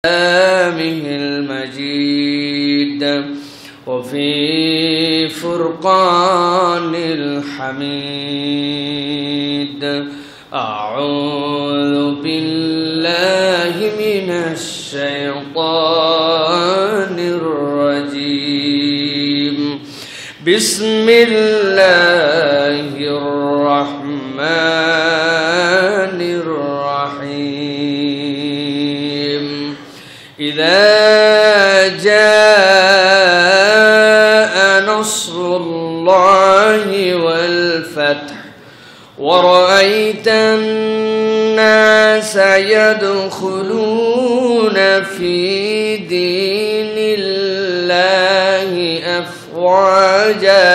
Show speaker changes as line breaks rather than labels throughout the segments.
كلامه المجيد وفي فرقان الحميد. أعوذ بالله من الشيطان الرجيم. بسم الله الرحمن الرحيم. إذا جاء نصر الله والفتح ورأيت الناس يدخلون في دين الله أفواجا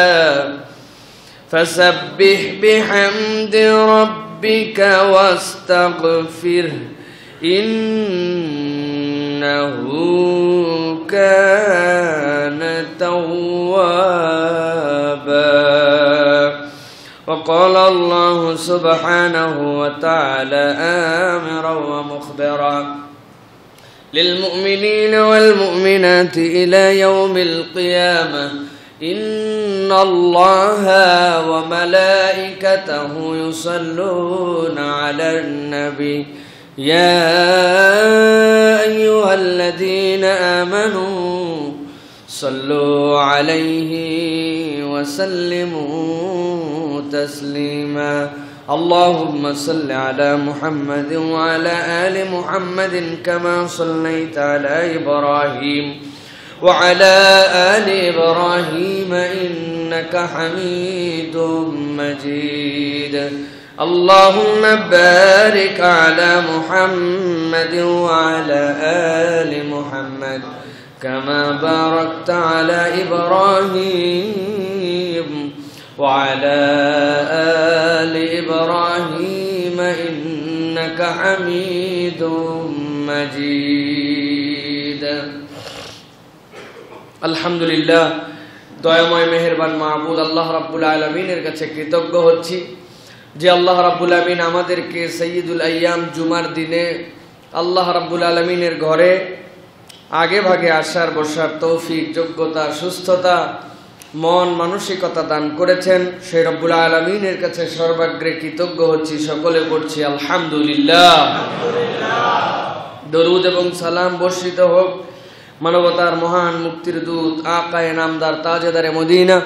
فسبح بحمد ربك واستغفره إنه كان توابا. وقال الله سبحانه وتعالى آمرا ومخبرا للمؤمنين والمؤمنات إلى يوم القيامة إن الله وملائكته يصلون على النبي يا أيها الذين آمنوا صلوا عليه وسلموا تسليما. اللهم صل على محمد وعلى آل محمد كما صليت على إبراهيم وعلى آل إبراهيم إنك حميد مجيد. اللهم بارك على محمد وعلى آل محمد كما باركت على إبراهيم وعلى آل إبراهيم إنك حميد مجيد. الحمد لله দয়াময় মেহেরবান মাহবুব আল্লাহ রাব্বুল আলামিনের কাছে কৃতজ্ঞ হচ্ছি যে আল্লাহ রাব্বুল আলামিন আমাদেরকে সাইয়্যিদুল আইয়াম জুমার দিনে আল্লাহ রাব্বুল আলামিনের ঘরে আগে ভাগে আসার বসার তৌফিক, যোগ্যতা, সুস্থতা, মন মানসিকতা দান করেছেন। সেই রব্বুল আলামিনের কাছে সর্বাগ্রে কৃতজ্ঞ হচ্ছি। সকলে পড়ছি আলহামদুলিল্লাহ। দরুদ এবং সালাম বর্ষিত হোক মানবতার মহান মুক্তির দূত আকায়ে নামদার তাজেদারে মদিনা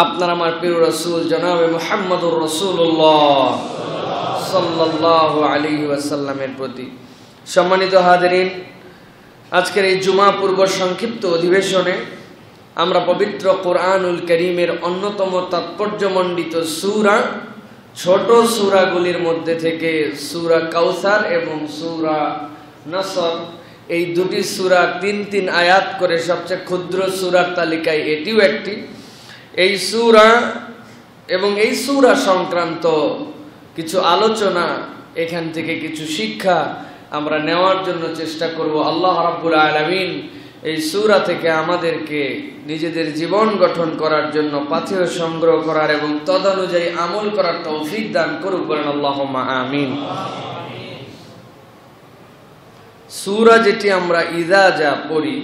আপনার আমার প্রিয় রাসূল জনাবে মুহাম্মদুর রাসূলুল্লাহ সাল্লাল্লাহু আলাইহি ওয়াসাল্লামের প্রতি। সম্মানিত হাজিরিন, আজকের এই জুমা পূর্ব সংক্ষিপ্ত অধিবেশনে আমরা পবিত্র কোরআনুল কারীমের অন্যতম তাৎপর্যমণ্ডিত সূরা, ছোট সূরাগুলির মধ্যে থেকে সূরা কাউসার এবং সূরা নসর, এই দুটি সূরা তিন আয়াত করে সবচেয়ে ক্ষুদ্র সূরার তালিকায় এটিও একটি। এই সূরা এবং এই সূরা সংক্রান্ত কিছু আলোচনা, এখান থেকে কিছু শিক্ষা আমরা নেওয়ার জন্য চেষ্টা করব। আল্লাহ রাব্বুল আলামিন এই সূরা থেকে আমাদেরকে নিজেদের জীবন গঠন করার জন্য পাথেয় সংগ্রহ করার এবং তদনুযায়ী আমল করার তৌফিক দান করুক, বলেন আল্লাহুম্মা আমিন। সূরা যেটি আমরা ইযা যা পড়ি,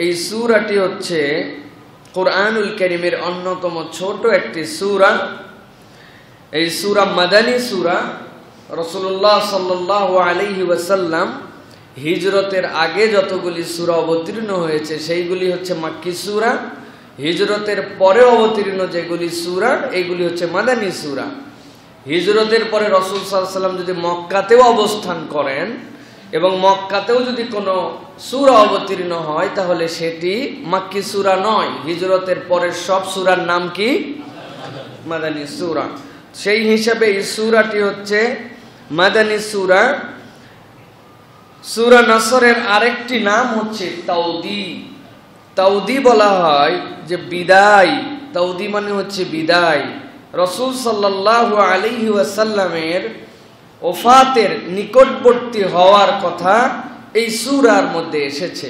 এই সূরাটি হচ্ছে কোরআনুল কারীমের অন্যতম ছোট একটি সূরা। এই সূরা মাদানী সূরা। রাসূলুল্লাহ সাল্লাল্লাহু আলাইহি ওয়াসাল্লাম হিজরতের আগে যতগুলি সূরা অবতীর্ণ হয়েছে সেইগুলি হচ্ছে মাক্কি সূরা। হিজরতের পরে অবতীর্ণ যেগুলি সূরা এইগুলি হচ্ছে মাদানী সূরা। হিজরতের পরে রাসূল সাল্লাল্লাহু আলাইহি ওয়াসাল্লাম যদি মক্কাতেও অবস্থান করেন এবং মক্কাতেও যদি কোনো সূরা অবতীর্ণ হয় তাহলে সেটি মাক্কি সূরা নয়। হিজরতের পরের সব সূরার নাম কি? মাদানী সূরা। সেই হিসাবে এই সূরাটি হচ্ছে মাদানী সূরা। সূরা নসরের আরেকটি নাম হচ্ছে তাওদি। তাওদি বলা হয় যে বিদায়। তাওদি মানে হচ্ছে বিদায়। রাসূল সাল্লাল্লাহু আলাইহি ওয়াসাল্লামের ওফাতের নিকটবর্তী হওয়ার কথা এই সূরার মধ্যে এসেছে।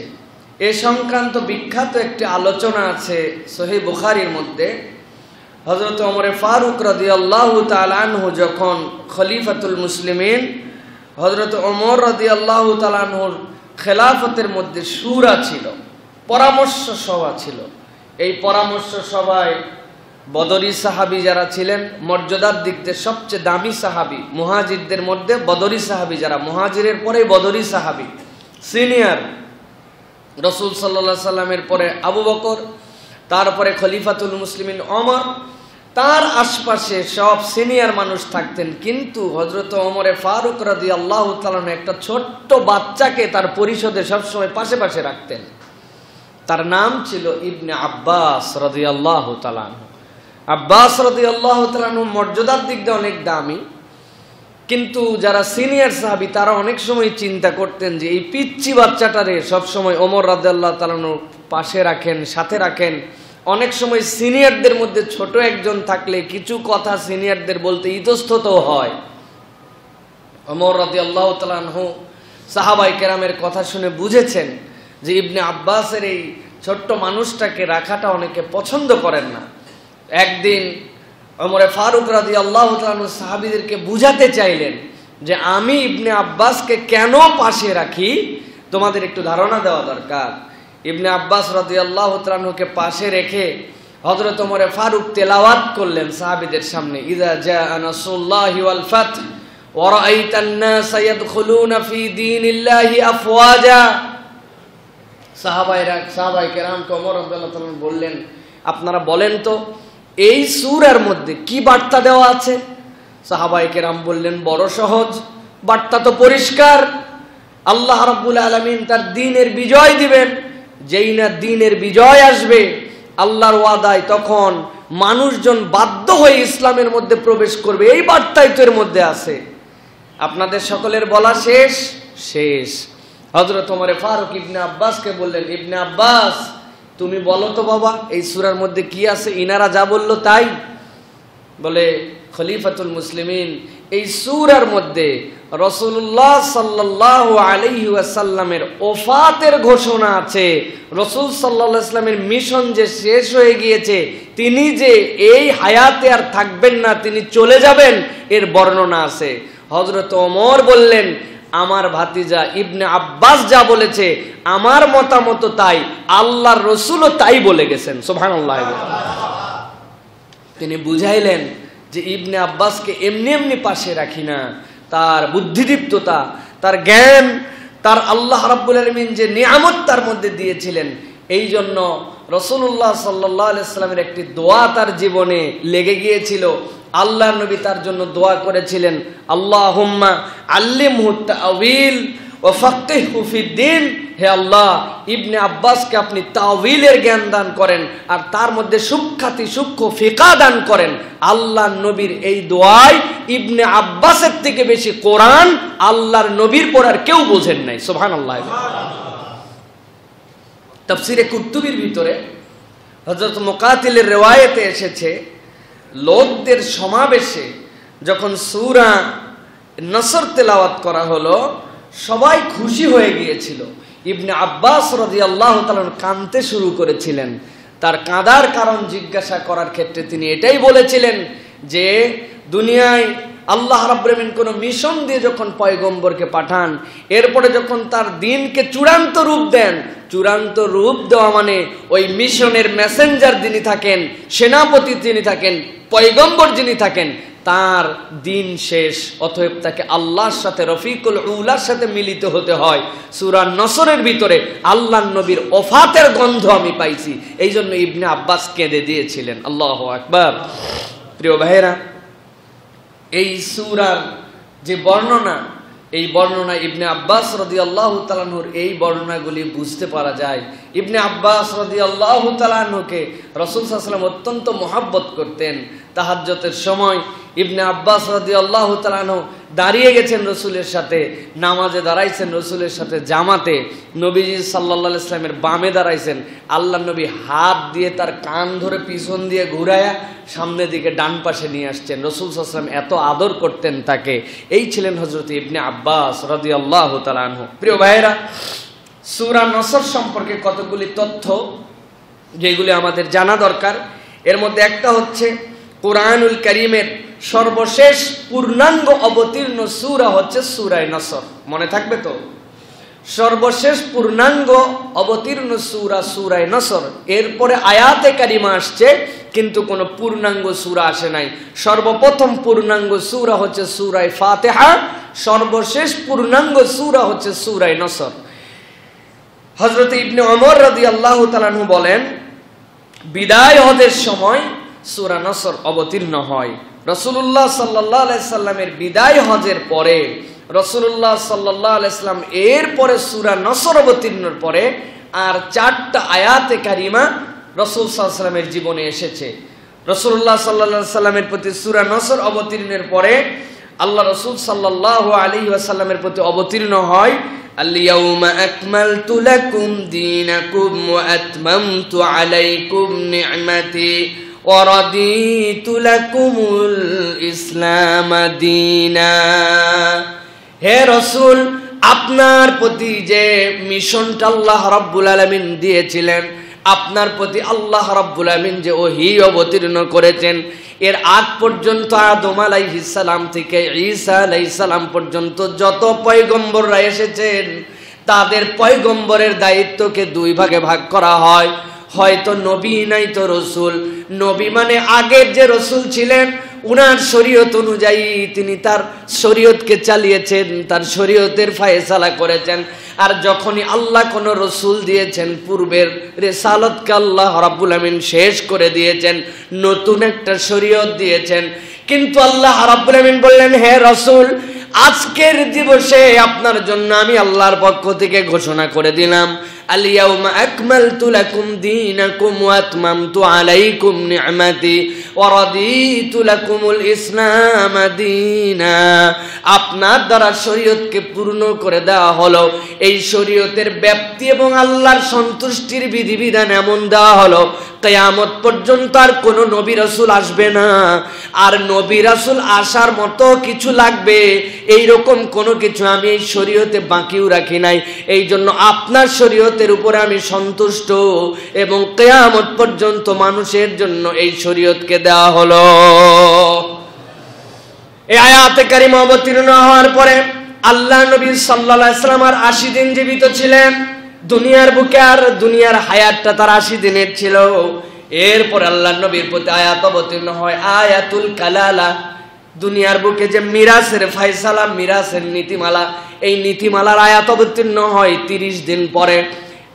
এ সংক্রান্ত বিখ্যাত একটি আলোচনা আছে সহিহ বুখারীর মধ্যে। হযরত ওমর ফারুক রাদিয়াল্লাহু তাআলা আনহু যখন খলিফাতুল মুসলিমিন, হযরত ওমর রাদিয়াল্লাহু তাআলা আনহুর খেলাফতের মধ্যে শুরা ছিল, পরামর্শ সভা ছিল। এই পরামর্শ সভায় বদরি সাহাবী যারা ছিলেন, মর্যাদার দিক দিয়ে সবচেয়ে দামি সাহাবী, মুহাজিরদের মধ্যে বদরি সাহাবী যারা, মুহাজিরের পরে বদরি সাহাবী সিনিয়র, রাসূল সাল্লাল্লাহু আলাইহি সাল্লামের পরে আবু বকর, তারপরে খলিফাতুল মুসলিমিন ওমর, তার আশপাশে সব সিনিয়র মানুষ থাকতেন। কিন্তু হযরত ওমরে ফারুক রাদিয়াল্লাহু তাআলা একটা ছোট্ট বাচ্চাকে তার পরিষদে সবসময় পাশে পাশে রাখতেন। তার নাম ছিল ইবনে আব্বাস রাদিয়াল্লাহু তাআলা। আব্বাস রাদিয়াল্লাহু তাআলা মর্যাদার দিক দিয়ে অনেক দামি, কিন্তু যারা সিনিয়র সাহাবী তারা অনেক সময় চিন্তা করতেন যে এই পিচ্চি বাচ্চাটারে সবসময় ওমর রাদিয়াল্লাহু তাআলা পাশে রাখেন, সাথে রাখেন। অনেক সময় সিনিয়রদের মধ্যে ছোট একজন থাকলে কিছু কথা সিনিয়রদের বলতে ইতস্তত হয়। ওমর রাদিয়াল্লাহু তাআলা সাহাবায়ে কেরামের কথা শুনে বুঝেছেন যে ইবনে আব্বাসের এই ছোট্ট মানুষটাকে রাখাটা অনেকে পছন্দ করেন না। একদিন ওমরে ফারুক রাদিয়াল্লাহু তাআলা সাহাবীদেরকে বুঝাতে চাইলেন যে আমি ইবনে আব্বাসকে কেন পাশে রাখি, তোমাদের একটু ধারণা দেওয়া দরকার। ইবনে আব্বাস রাদিয়াল্লাহু তাআলাকে পাশে রেখে হযরত ওমরে ফারুক তেলাওয়াত করলেন সাহাবীদের সামনে, ইযা জাআ নাসরুল্লাহি ওয়াল ফাত ওয়া রাআইতান নাস ইয়াদখুলুনা ফি দীনিল্লাহি আফওয়াজা। সাহাবায়ে কেরামকে ওমর রাদিয়াল্লাহু তাআলা বললেন, আপনারা বলেন তো এই সূরার মধ্যে কি বার্তা দেওয়া আছে? সাহাবায়ে কেরাম বললেন, বড় সহজ, বার্তা তো পরিষ্কার। আল্লাহ রাব্বুল আলামিন তার দ্বীনের বিজয় দিবেন। যেই না দ্বীনের বিজয় আসবে আল্লাহর ওয়াদায়, তখন মানুষজন বাধ্য হয়ে ইসলামের মধ্যে প্রবেশ করবে। এই বার্তাই তো এর মধ্যে আছে। আপনাদের সকলের বলা শেষ? শেষ। হযরত ওমর ফারুক ইবনে আব্বাসকে বললেন, ইবনে আব্বাস তুমি বলো তো বাবা এই সূরার মধ্যে কি আছে? ইনারা যা বলল তাই বলে। খলিফাতুল মুসলিমিন, এই সূরার মধ্যে রাসূলুল্লাহ সাল্লাল্লাহু আলাইহি ওয়াসাল্লামের ওফাতের ঘোষণা আছে। রাসূল সাল্লাল্লাহু আলাইহি ওয়াসাল্লামের মিশন যে শেষ হয়ে গিয়েছে, তিনি যে এই হায়াতে আর থাকবেন না, তিনি চলে যাবেন, এর বর্ণনা আছে। হযরত ওমর বললেন, আমার ভাতিজা ইবনে আব্বাস যা বলেছে আমার মতামত তাই, আল্লাহর রাসূলও তাই বলে গেছেন। সুবহানাল্লাহ। তিনি বুঝাইলেন যে ইবনে আব্বাসকে এমনি এমনি পাশে রাখি না, তার বুদ্ধিদীপ্ততা, তার জ্ঞান, তার আল্লাহ রাব্বুল আলামিন যে নিয়ামত তার মধ্যে দিয়েছিলেন, এই জন্য রাসূলুল্লাহ সাল্লাল্লাহু আলাইহি সাল্লামের একটি দোয়া তার জীবনে লেগে গিয়েছিল। আল্লাহর নবী তার জন্য দোয়া করেছিলেন, আল্লাহুম্মা আল্লিমহু তা'ওয়িল ওয়া ফাক্কিহহু ফিদ্দীন। হে আল্লাহ, ইবনে আব্বাসকে আপনি তাওয়িলের জ্ঞান দান করেন আর তার মধ্যে সূক্ষ্ম ফিকহ দান করেন। আল্লাহর নবীর এই দোয়ায় ইবনে আব্বাসের থেকে বেশি কোরআন আল্লাহর নবীর পড়ার কেউ বোঝেন নাই। সুবহানাল্লাহ। তাফসীরে কুরতুবীর ভিতরে হযরত মুকাতিলের রিওয়ায়াতে এসেছে, লোকদের সমাবেশে যখন সূরা নসর তেলাওয়াত করা হলো, সবাই খুশি হয়ে গিয়েছিল। ইবনে আব্বাস রাদিয়াল্লাহু তাআলা কাঁদতে শুরু করেছিলেন। তার কাঁদার কারণ জিজ্ঞাসা করার ক্ষেত্রে তিনি এটাই বলেছিলেন যে দুনিয়ায় আল্লাহ রাব্বুল আলামিন কোন মিশন দিয়ে যখন পয়গম্বরকে পাঠান, এরপরে যখন তার দ্বীনকে চূড়ান্ত রূপ দেন, চূড়ান্ত রূপ দেওয়া মানে ওই মিশনের মেসেঞ্জার যিনি থাকেন, সেনাপতি যিনি থাকেন, পয়গম্বর যিনি থাকেন, তার দিন শেষ। অতএব তাকে আল্লাহর সাথে রফিকুল উলার সাথে মিলিত হতে হয়। সূরা নসরের ভিতরে আল্লাহর নবীর ওফাতের গন্ধ আমি পাইছি, এই জন্য ইবনে আব্বাস কেঁদে দিয়েছিলেন। আল্লাহু আকবার। প্রিয় ভাইরা, এই সূরার যে বর্ণনা, এই বর্ণনা ইবনে আব্বাস রাদিয়াল্লাহু তাআলা আনহুর এই বর্ণনাগুলি বুঝতে পারা যায়। ইবনে আব্বাস রাদিয়াল্লাহু তাআলা আনহুকে রাসূল সাল্লাল্লাহু আলাইহি ওয়াসাল্লাম অত্যন্ত মহব্বত করতেন। তাহাজ্জুদের সময় ইবনে আব্বাস রাদিয়াল্লাহু তাআলা আনহু দাঁড়িয়ে গেছেন রাসূলের সাথে, নামাজে দাঁড়াইছেন রাসূলের সাথে জামাতে, নবীজি সাল্লাল্লাহু আলাইহি ওয়াসাল্লামের বামে দাঁড়াইছেন। আল্লাহর নবী হাত দিয়ে তার কান ধরে পিছন দিয়ে ঘুরায়া সামনের দিকে ডান পাশে নিয়ে আসছেন। রাসূল সাল্লাল্লাহু আলাইহি ওয়াসাল্লাম এত আদর করতেন তাকে। এই ছিলেন হযরত ইবনে আব্বাস রাদিয়াল্লাহু তাআলা আনহু। প্রিয় ভাইয়েরা, সূরা নসর সম্পর্কে কতগুলি তথ্য যেগুলি আমাদের জানা দরকার। এর মধ্যে একটা হচ্ছে কুরআনুল কারীমের সর্বশেষ পূর্ণাঙ্গ অবতীর্ণ সূরা হচ্ছে সূরা নসর। মনে থাকবে তো? সর্বশেষ পূর্ণাঙ্গ অবতীর্ণ সূরা সূরা নসর। এরপরে আয়াতে কারিমা আসছে, কিন্তু কোনো পূর্ণাঙ্গ সূরা আসে নাই। সর্বপ্রথম পূর্ণাঙ্গ সূরা হচ্ছে সূরা ফাতিহা, সর্বশেষ পূর্ণাঙ্গ সূরা হচ্ছে সূরা নসর। হযরত ইবনে ওমর রাদিয়াল্লাহু তাআলা আনহু বলেন, বিদায় হজের সময় সূরা নসর অবতীর্ণ হয়। রাসূলুল্লাহ সাল্লাল্লাহু আলাইহি সাল্লামের বিদায় হজের পরে রাসূলুল্লাহ সাল্লাল্লাহু আলাইহি সাল্লাম এরপরে সূরা নসর অবতীর্ণের পরে আর 4টা আয়াতে কারিমা রাসূল সাল্লাল্লাহু আলাইহি সাল্লামের জীবনে এসেছে। রাসূলুল্লাহ সাল্লাল্লাহু আলাইহি সাল্লামের প্রতি সূরা নসর অবতীর্ণের পরে আল্লাহ রাসূল সাল্লাল্লাহু আলাইহি ওয়াসাল্লামের প্রতি অবতীর্ণ হয়, আল-ইয়াউমা আকমালতু লাকুম দীনাকুম ওয়া আতমামতু আলাইকুম নি'মাতি ওয়া রাদিতু লাকুমুল ইসলাম দীনা। হে রাসূল, আপনার প্রতি যে মিশনটা আল্লাহ রাব্বুল আলামিন দিয়েছিলেন, আপনার প্রতি আল্লাহ রাব্বুল আলামিন যে ওহী অবতীর্ণ করেছেন, এর আগ পর্যন্ত আদম আলাইহিস সালাম থেকে ঈসা আলাইহিস সালাম পর্যন্ত যত পয়গম্বররা এসেছেন, তাদের পয়গম্বরের দায়িত্বকে 2 ভাগে ভাগ করা হয়। হয়তো নবী নাই তো রসুল। নবী মানে আগের যে রসুল ছিলেন, উনার শরীয়ত অনুযায়ী তিনি তার শরীয়তকে চালিয়েছেন, তার শরীয়তের ফায়সালা করেছেন। আর যখনই আল্লাহ কোন রসুল দিয়েছেন, পূর্বের রিসালাতকে আল্লাহ রাব্বুল আমিন শেষ করে দিয়েছেন, নতুন একটা শরীয়ত দিয়েছেন। কিন্তু আল্লাহ রাব্বুল আমিন বললেন, হে রসুল, আজকের দিবসে আপনার জন্য আমি আল্লাহর পক্ষ থেকে ঘোষণা করে দিলাম, আল-ইয়াউমা আকমালতু লাকুম দীনাকুম ওয়া আতমামতু আলাইকুম নি'মাতি ওয়া রাদিতু লাকুমুল ইসলাম দীনা। আপনার দ্বারা শরীয়তকে পূর্ণ করে দেওয়া হলো। এই শরীয়তের ব্যাপ্তি এবং আল্লাহর সন্তুষ্টির বিধিবিধান এমন দেওয়া হলো, কিয়ামত পর্যন্ত আর কোনো নবী রাসূল আসবে না। আর নবী রাসূল আসার মতো কিছু লাগবে এইরকম কোনো কিছু আমি এই শরীয়তে বাকিও রাখি নাই। এই জন্য আপনার শরীয়তের উপরে আমি সন্তুষ্ট, এবং কিয়ামত পর্যন্ত মানুষের জন্য এই শরীয়তকে দেওয়া হলো। এই আয়াতে কারিমা অবতীর্ণ হওয়ার পরে আল্লাহ নবী সাল্লাল্লাহু আলাইহি ওয়াসাল্লাম আর 80 দিন জীবিত ছিলেন দুনিয়ার বুকে। আর দুনিয়ার হায়াতটা তার 80 দিনের ছিল। এরপর আল্লাহ নবীর প্রতি আয়াত অবতীর্ণ হয়, আয়াতুল কালালা। দুনিয়ার বুকে যে মিরাসের ফায়সালা, মিরাসের নীতিমালা, এই নীতিমালার আয়াত অবতীর্ণ হয় 30 দিন পরে।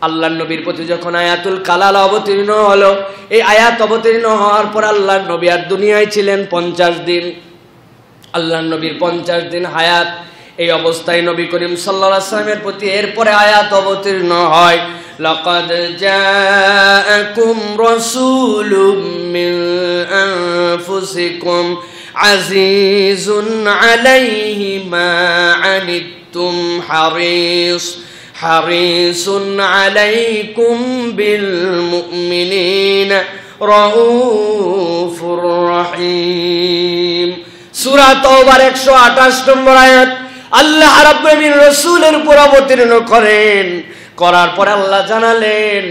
আল্লাহ নবীর প্রতি যখন আয়াতুল কালালা অবতীর্ণ হলো, এই আয়াত অবতীর্ণ হওয়ার পর আল্লাহ নবী আর দুনিয়ায় ছিলেন 50 দিন। আল্লাহ নবীর 50 দিন হায়াত। এই অবস্থায় নবী করিম সাল্লাল্লাহু আলাইহি ওয়াসাল্লামের প্রতি এরপরে আয়াত অবতীর্ণ হয়, লাকাদ জাআকুম রাসূলুম মিন আনফুসিকুম আজিজুন আলাইহি মা আনিতুম হারিসুন আলাইকুম বিল মুমিনিনা রাউফুর রহিম। সূরা তাওবার 128 নম্বর আয়াত আল্লাহ রাব্বুল আমিন রাসূলের উপর অবতীর্ণ করার পরে আল্লাহ জানালেন,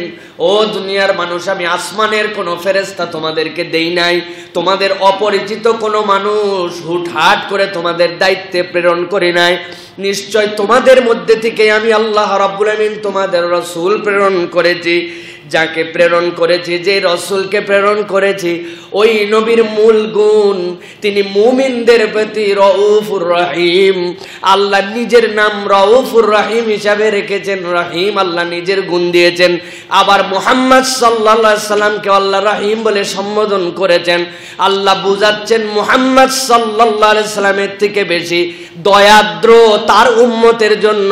ও দুনিয়ার মানুষ, আমি আসমানের কোনো ফেরেশতা তোমাদেরকে দেই নাই, তোমাদের অপরিচিত কোনো মানুষ হুটহাট করে তোমাদের দায়িত্বে প্রেরণ করি নাই। নিশ্চয় তোমাদের মধ্যে থেকে আমি আল্লাহ রাব্বুল আমিন তোমাদের রাসূল প্রেরণ করেছি। যাকে প্রেরণ করেছি, যে রসুলকে প্রেরণ করেছি, ওই নবীর মূল গুণ, তিনি মুমিনদের প্রতি রউফুর রহিম। আল্লাহ নিজের নাম রউফুর রহিম হিসাবে রেখেছেন, রহিম আল্লাহ নিজের গুণ দিয়েছেন। আবার মুহাম্মদ সাল্লাল্লাহু আলাইহি সাল্লামকে আল্লাহ রহিম বলে সম্বোধন করেছেন। আল্লাহ বুঝাচ্ছেন মুহাম্মদ সাল্লাল্লাহু আলাইহি সাল্লামের থেকে বেশি দয়াদ্র তার উম্মতের জন্য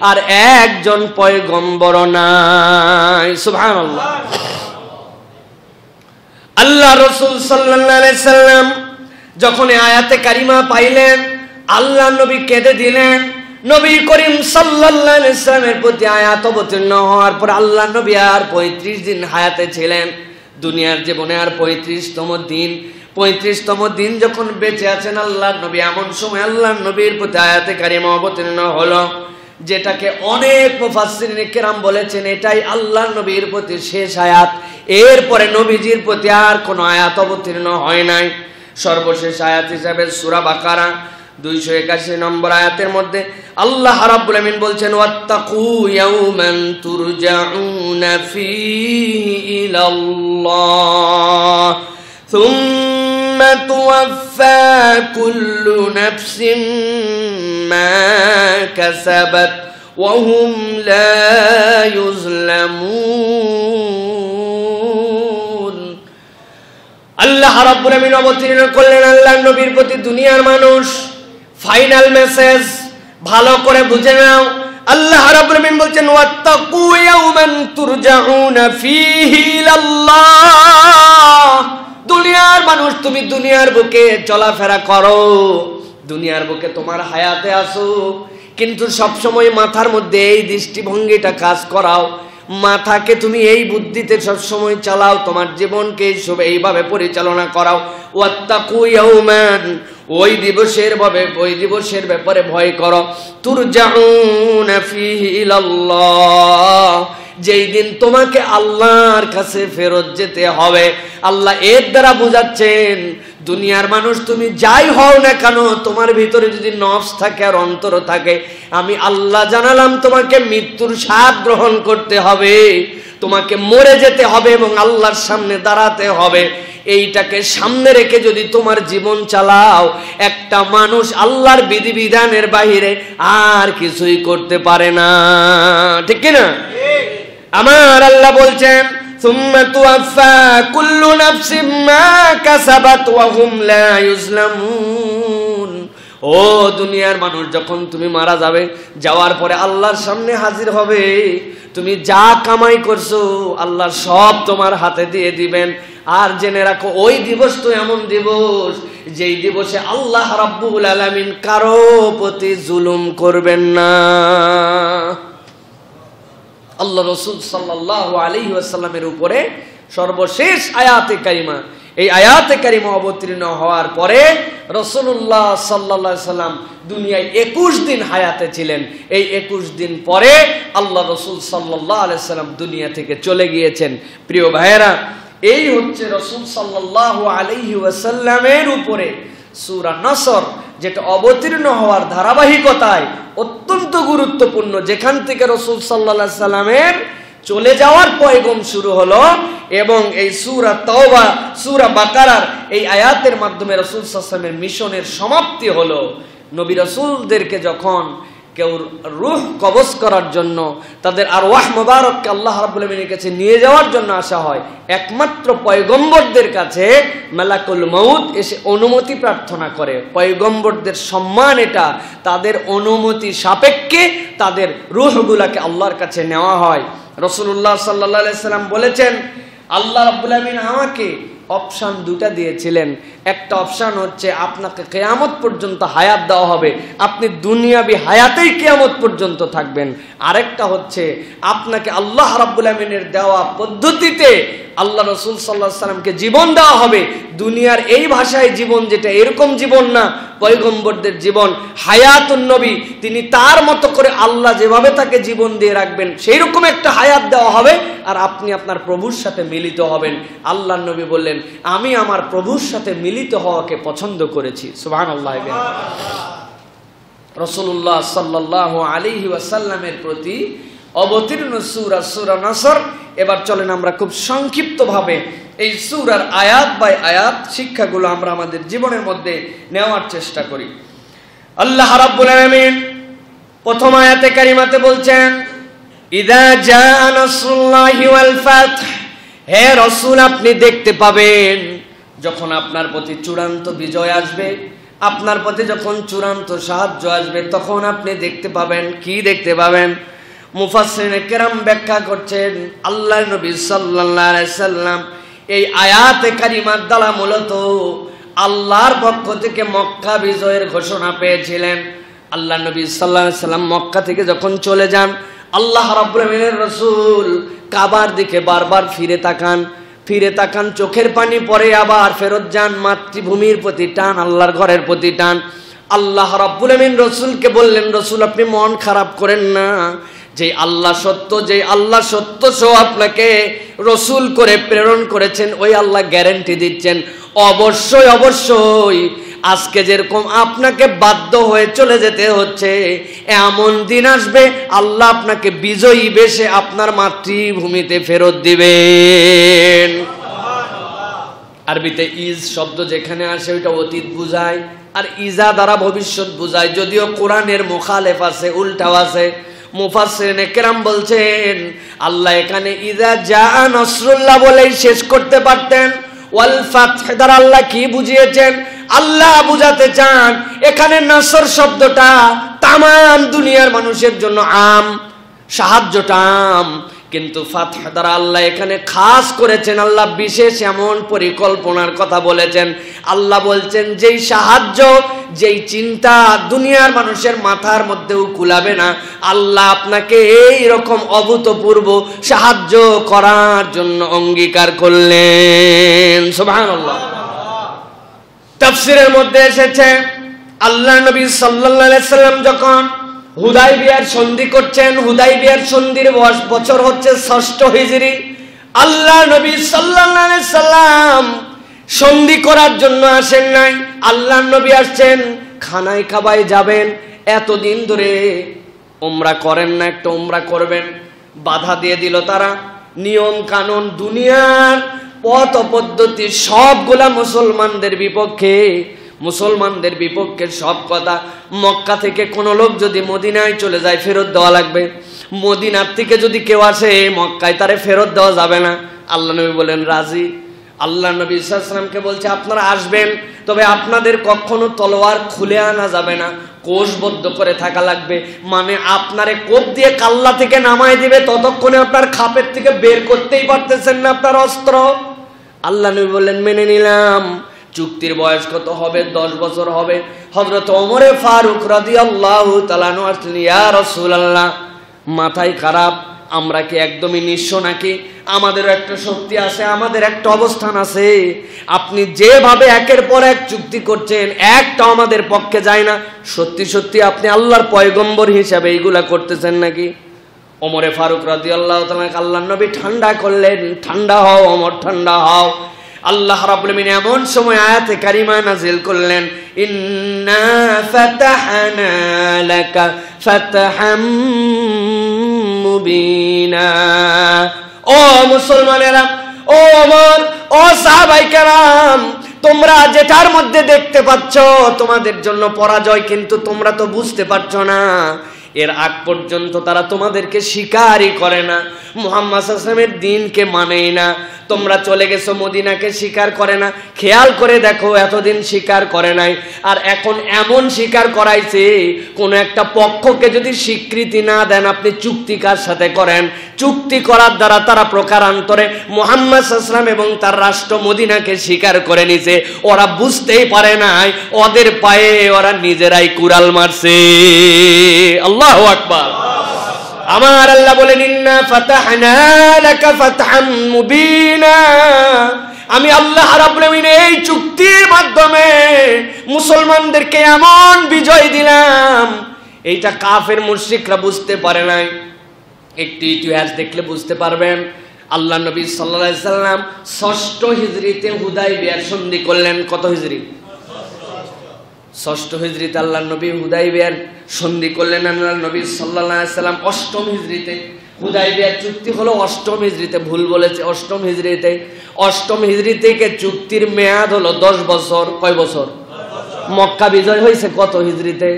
আর একজন পয়গম্বর নাই। সুবহানাল্লাহ। আল্লাহ রাসূল সাল্লাল্লাহু আলাইহি সাল্লাম যখন আয়াতে কারিমা পাইলেন, আল্লাহ নবী কেঁদে দিলেন। নবী করিম সাল্লাল্লাহু আলাইহি সাল্লামের প্রতি আয়াত অবতীর্ণ হওয়ার পর আল্লাহ নবী আর 35 দিন হায়াতে ছিলেন। দুনিয়ার জীবনে আর 35তম দিন যখন বেঁচে আছেন আল্লাহ নবী, এমন সময় আল্লাহ নবীর প্রতি আয়াতে কারিমা অবতীর্ণ হলো, যেটাকে অনেক মুফাসসিরিন কিরাম বলেছেন এটাই আল্লাহ নবীর প্রতি শেষ আয়াত। এরপরে নবীজির প্রতি আর কোনো আয়াত অবতীর্ণ হয় নাই। সর্বশেষ আয়াত হিসাবে সূরা বাকারা 281 নম্বর আয়াতের মধ্যে আল্লাহ রাব্বুল আমিন বলছেন ওয়াত্তাকু ইয়াওমান তুরজাউনা ফীহি ইলাল্লাহ সুম্মা তুওয়াফা কুল্লু নাফসিন মা কাসাবাত ওয়া হুম লা ইউজলামুন। আল্লাহ রাব্বুল আমিন অবতীর্ণ করলেন আল্লাহর নবীর প্রতি দুনিয়ার মানুষ ফাইনাল মেসেজ ভালো করে বুঝে নাও। আল্লাহ রাব্বুল আমিন বলছেন ওয়াত্তাকু ইয়াওমান তুরজাউনা ফীহি ইলাল্লাহ। দুনিয়ার মানুষ, তুমি দুনিয়ার বুকে চলাফেরা করো, দুনিয়ার বুকে তোমার হায়াতে আসো, কিন্তু সব সময় মাথার মধ্যে এই দৃষ্টিভঙ্গিটা কাজ করাও, মাথাকে তুমি এই বুদ্ধিতে সব সময় চালাও, তোমার জীবনকে এইভাবে পরিচালনা করাও। ওয়াত্তাকু ইয়াওমান, ওই দিবসের ব্যাপারে ভয় করো, তুরজাউনা ফীহি ইলাল্লাহ, যেই দিন তোমাকে আল্লাহর কাছে ফেরত যেতে হবে। আল্লাহ এর দ্বারা বোঝাচ্ছেন দুনিয়ার মানুষ তুমি যাই হও না কেন, তোমার ভিতরে যদি নফস থাকে আর অন্তর থাকে, আমি আল্লাহ জানালাম তোমাকে মৃত্যুর স্বাদ গ্রহণ করতে হবে, তোমাকে মরে যেতে হবে এবং আল্লাহর সামনে দাঁড়াতে হবে। এইটাকে সামনে রেখে যদি তোমার জীবন চালাও, একটা মানুষ আল্লাহর বিধিবিধানের বাহিরে আর কিছুই করতে পারে না, ঠিক কি না? আমার আল্লাহ বলছেন সুম্মা তুওয়াফা কুল্লু নাফসিন মা কাসাবাত ওয়া হুম লা ইউজলামুন। ও দুনিয়ার মানুষ, যখন তুমি মারা যাবে, যাওয়ার পরে আল্লাহর সামনে হাজির হবে, তুমি যা কামাই করছো আল্লাহ সব তোমার হাতে দিয়ে দিবেন। আর জেনে রাখো ওই দিবস তো এমন দিবস যেই দিবসে আল্লাহ রাব্বুল আলামিন কারো প্রতি জুলুম করবেন না। আল্লাহ রাসূল সাল্লাল্লাহু আলাইহি ওয়াসাল্লামের উপরে সর্বশেষ আয়াতে কারিমা, এই আয়াতে কারিমা অবতীর্ণ হওয়ার পরে রাসূলুল্লাহ সাল্লাল্লাহু আলাইহি ওয়াসাল্লাম দুনিয়ায় 21 দিন হায়াতে ছিলেন। এই 21 দিন পরে আল্লাহ রাসূল সাল্লাল্লাহু আলাইহি ওয়াসাল্লাম দুনিয়া থেকে চলে গিয়েছেন। প্রিয় ভাইয়েরা, এই হচ্ছে রাসূল সাল্লাল্লাহু আলাইহি ওয়াসাল্লামের উপরে সূরা নসর, যেটা অবতীর্ণ হওয়ার ধারাবাহিকতায় অত্যন্ত গুরুত্বপূর্ণ, যেখান থেকে রাসূল সাল্লাল্লাহু আলাইহি ওয়াসাল্লামের চলে যাওয়ার পয়গম শুরু হলো এবং এই সূরা তাওবা, সূরা বাকারার এই আয়াতের মাধ্যমে রাসূল সাল্লাল্লাহু আলাইহি ওয়াসাল্লামের মিশনের সমাপ্তি হলো। নবী রাসূলদেরকে যখন কেউ রূহ কবজ করার জন্য, তাদের আরওয়াহ মুবারককে আল্লাহ রাব্বুল আমিনের কাছে নিয়ে যাওয়ার জন্য আসা হয়, একমাত্র পয়গম্বরদের কাছে মালাকুল মউত এসে অনুমতি প্রার্থনা করে। পয়গম্বরদের সম্মান এটা, তাদের অনুমতি সাপেক্ষে তাদের রূহগুলাকে আল্লাহর কাছে নেওয়া হয়। রাসূলুল্লাহ সাল্লাল্লাহু আলাইহি সাল্লাম বলেছেন, আল্লাহ রাব্বুল আমিন আমাকে অপশন দুটা দিয়েছিলেন। একটা অপশন হচ্ছে আপনাকে কিয়ামত পর্যন্ত হায়াত দেওয়া হবে, আপনি দুনিয়াবি হায়াতেই কিয়ামত পর্যন্ত থাকবেন। আরেকটা হচ্ছে আপনাকে আল্লাহ রাব্বুল আমিনের দেওয়া পদ্ধতিতে আল্লাহ রাসূল সাল্লাল্লাহু আলাইহি সাল্লামকে জীবন দেওয়া হবে। দুনিয়ার এই ভাষায় জীবন, যেটা এরকম জীবন না, পয়গম্বরদের জীবন হায়াতুন নবী, তিনি তার মতো করে আল্লাহ যেভাবে তাকে জীবন দিয়ে রাখবেন সেই রকম একটা হায়াত দেওয়া হবে, আর আপনি আপনার প্রভুর সাথে মিলিত হবেন। আল্লাহর নবী বললেন, আমি আমার প্রভুর সাথে মিলিত হওয়াকে পছন্দ করেছি। সুবহানাল্লাহ। রাসূলুল্লাহ সাল্লাল্লাহু আলাইহি ওয়াসাল্লামের প্রতি অবতীর্ণ সূরা নসর। এবার চলেন আমরা খুব সংক্ষিপ্তভাবে এই সূরার আয়াত বাই আয়াত শিক্ষাগুলো আমরা আমাদের জীবনের মধ্যে নেওয়ার চেষ্টা করি। আল্লাহ রাব্বুল আলামিন প্রথম আয়াতে কারিমাতে বলছেন, ইযা জাআ নাসরুল্লাহি ওয়াল ফাth, হে রাসূল আপনি দেখতে পাবেন যখন আপনার প্রতি চূড়ান্ত বিজয় আসবে, আপনার প্রতি যখন চূড়ান্ত সাহায্য আসবে, তখন আপনি দেখতে পাবেন। কি দেখতে পাবেন? মুফাসসিরিনে কেরাম ব্যাখ্যা করছেন, আল্লাহ নবী সাল্লাল্লাহু আলাইহি সাল্লাম এই আয়াতে কারিমার দ্বারা মূলত আল্লাহর পক্ষ থেকে মক্কা বিজয়ের ঘোষণা পেয়েছিলেন। আল্লাহ নবী সাল্লাল্লাহু আলাইহি সাল্লাম মক্কা থেকে যখন চলে যান, আল্লাহ রাব্বুল আমিনের রাসূল কাবার দিকে বারবার ফিরে তাকান, চোখের পানি পড়ে আবার ফেরত যান। মাতৃভূমির প্রতি টান, আল্লাহর ঘরের প্রতি টান। আল্লাহ রাব্বুল আমিন রাসূলকে বললেন, রাসূল আপনি মন খারাপ করেন না, যে আল্লাহ সত্য সো আপনাকে রাসূল করে প্রেরণ করেছেন, ওই আল্লাহ গ্যারান্টি দিচ্ছেন অবশ্যই আজকে যেরকম আপনাকে বাধ্য হয়ে চলে যেতে হচ্ছে, এমন দিন আসবে আল্লাহ আপনাকে বিজয়ী বেশে আপনার মাতৃভূমিতে ফেরত দিবেন। আরবিতে ইজ শব্দ যেখানে আসে ওইটা অতীত বুঝায়, আর ইজা দ্বারা ভবিষ্যৎ বুঝায়। যদিও কোরআনের মুখালেফ আছে, উল্টাও আছে। মুফাসসিরিনে কেরাম বলছেন আল্লাহ এখানে ইজা জাআ নাসরুল্লাহ বলেই শেষ করতে পারতেন। ওয়াল ফাতহ দ্বারা আল্লাহ কি বুঝিয়েছেন? আল্লাহ বুঝাতে চান এখানে নাসর শব্দটা তামাম দুনিয়ার মানুষের জন্য আম, সাহায্যটা আম, কিন্তু ফাতহ দ্বারা আল্লাহ এখানে খাস করেছেন, আল্লাহ বিশেষ এমন পরিকল্পনার কথা বলেছেন। আল্লাহ বলছেন যেই সাহায্য, যেই চিন্তা দুনিয়ার মানুষের মাথার মধ্যেও কুলাবে না, আল্লাহ আপনাকে এই রকম অভূতপূর্ব সাহায্য করার জন্য অঙ্গীকার করলেন। সুবহানাল্লাহ। তাফসীরের মধ্যে এসেছে আল্লাহ নবী সাল্লাল্লাহু আলাইহি সাল্লাম যখন হুদাইবিয়ার সন্ধি করছেন, হুদাইবিয়ার সন্ধির বছর হচ্ছে ৬ষ্ঠ হিজরি। আল্লাহ নবী সাল্লাল্লাহু আলাইহি সাল্লাম সন্ধি করার জন্য আসেন নাই, আল্লাহ নবী আসছেন খানায় কাবায় যাবেন। এতদিন ধরে উমরা করেন না, একটা উমরা করবেন, বাধা দিয়ে দিল তারা। নিয়ম কানুন দুনিয়ার পথ পদ্ধতি সবগুলা মুসলমানদের বিপক্ষে, মুসলমানদের বিপক্ষে সব কথা। মক্কা থেকে কোনো লোক যদি মদিনায় চলে যায় ফেরত দেওয়া লাগবে, মদিনার থেকে যদি কেউ আসে মক্কায় তারে ফেরত দেওয়া যাবে না। আল্লাহ নবী বলেন রাজি। আল্লাহ নবী সাল্লাল্লাহু আলাইহি ওয়াসাল্লামকে বলছে আপনারা আসবেন, তবে আপনাদের কখনো তলোয়ার খুলে আনা যাবে না, কোষবদ্ধ করে থাকা লাগবে। মানে আপনারে কোপ দিয়ে কাল্লা থেকে নামায় দিবে, ততক্ষণে আপনার খাপের থেকে বের করতেই পারতেছেন না আপনার অস্ত্র। আল্লাহ নবী বললেন মেনে নিলাম। চুক্তির বয়স কত হবে? 10 বছর হবে। হযরত ওমরে ফারুক রাদিয়াল্লাহু তাআলা আনহু আসলেন, ইয়া রাসূলুল্লাহ, মাথায় খারাপ, আমরা কি একদমই নিঃস্ব নাকি? আমাদেরও একটা শক্তি আছে, আমাদের একটা অবস্থান আছে। আপনি যেভাবে একের পর এক চুক্তি করছেন একটাও আমাদের পক্ষে যায় না। সত্যি সত্যি আপনি আল্লাহর পয়গম্বর হিসাবে এইগুলা করতেছেন নাকি? ওমরে ফারুক রাদিয়াল্লাহু তাআলা আল্লাহর নবী ঠান্ডা করলেন, ঠান্ডা হও ওমর, ঠান্ডা হও। আল্লাহ রাব্বুল আলামিন এমন সময় আয়াতে কারিমা নাযিল করলেন, ইন্না ফাতাহনা লাকা ফাতহাম মুবিনা। ও মুসলমানেরা, ও ওমর, ও সাহাবায়ে কেরাম, তোমরা যেটার মধ্যে দেখতে পাচ্ছ তোমাদের জন্য পরাজয়, কিন্তু তোমরা তো বুঝতে পারছো না এর আগ পর্যন্ত তারা তোমাদেরকে স্বীকারই করে না, মুহাম্মদ সাল্লাল্লাহু আলাইহি ওয়াসাল্লামের দ্বীনকে মানেই না। তোমরা চলে গেছো মদিনাকে স্বীকার করে না। খেয়াল করে দেখো এতদিন স্বীকার করে নাই, আর এখন এমন স্বীকার করাইছে কোন একটা পক্ষকে যদি স্বীকৃতি না দেন আপনি চুক্তি কার সাথে করেন। চুক্তি করার দ্বারা তারা প্রকারান্তরে মুহাম্মদ সাল্লাল্লাহু আলাইহি ওয়াসাল্লাম এবং তার রাষ্ট্র মদিনাকে স্বীকার করে নিছে। ওরা বুঝতেই পারে নাই ওদের পায়ে ওরা নিজেরাই কুড়াল মারছে। আল্লাহু আকবার। আমার আল্লাহ বলেন, ইন্না ফাতাহনা লাকা ফাতহাম মুবিনা। আমি আল্লাহ রাব্বুল আলামিন এই চুক্তির মাধ্যমে মুসলমানদেরকে এমন বিজয় দিলাম, এইটা কাফের মুশরিকরা বুঝতে পারে নাই। একটি ইতিহাস দেখলে বুঝতে পারবেন। আল্লাহ নবী সাল্লাল্লাহু আলাইহি সাল্লাম ৬ষ্ঠ হিজরিতে হুদাইবিয়ার সন্ধি করলেন। কত হিজরি? ৬ষ্ঠ হিজরিতে আল্লাহ নবী হুদাইবিয়ার সন্ধি করলেন। আল্লাহ নবী সাল্লাল্লাহু আলাইহি সাল্লাম ৮ম হিজরিতে, হুদাইবিয়ার চুক্তি হলো ৮ম হিজরিতে, ভুল বলেছে ৮ম হিজরিতে। ৮ম হিজরি থেকে চুক্তির মেয়াদ হলো ১০ বছর। কয় বছর? মক্কা বিজয় হয়েছে কত হিজরিতে?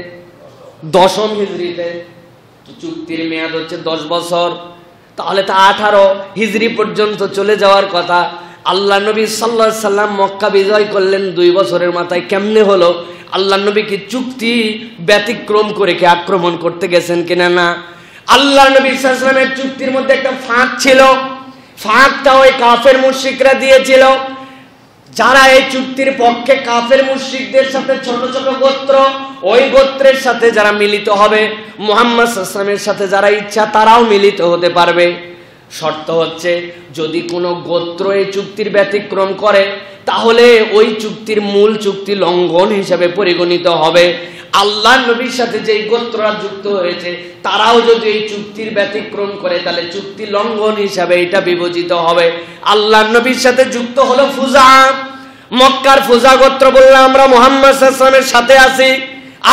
১০ম হিজরিতে। চুক্তির মেয়াদ হচ্ছে ১০ বছর। তাহলে তা 18 হিজরি পর্যন্ত চলে যাওয়ার কথা। আল্লাহ নবী সাল্লাল্লাহু আলাইহি সাল্লাম মক্কা বিজয় করলেন 2 বছরের মাথায়। কেমনে হলো? আল্লাহ নবী কি চুক্তি ব্যতিক্রম করে কি আক্রমণ করতে গেছেন কিনা? না। আল্লাহ নবী সাল্লাল্লাহু আলাইহি সাল্লামের চুক্তির মধ্যে একটা ফাঁক ছিল। ফাঁকটা ওই কাফের মুশরিকরা দিয়েছিল। যারা এই চুক্তির পক্ষে কাফের মুশরিকদের সাথে ছোট ছোট গোত্র, ওই গোত্রের সাথে যারা মিলিত হবে, মুহাম্মদ সাল্লাল্লাহু আলাইহি ওয়াসাল্লামের সাথে যারা ইচ্ছা তারাও মিলিত হতে পারবে। শর্ত হচ্ছে যদি কোনো গোত্র এই চুক্তির ব্যতিক্রম করে তাহলে ওই চুক্তির মূল চুক্তি লঙ্ঘন হিসেবে পরিগণিত হবে। আল্লাহ নবীর সাথে যেই গোত্ররা যুক্ত হয়েছে তারাও যদি এই চুক্তির ব্যতিক্রম করে তাহলে চুক্তি লঙ্ঘন হিসাবে এটা বিবেচিত হবে। আল্লাহ নবীর সাথে যুক্ত হলো ফুজা। মক্কার ফুজা গোত্র বলল আমরা মুহাম্মদ সাল্লাল্লাহু আলাইহি ওয়াসাল্লামের সাথে আছি।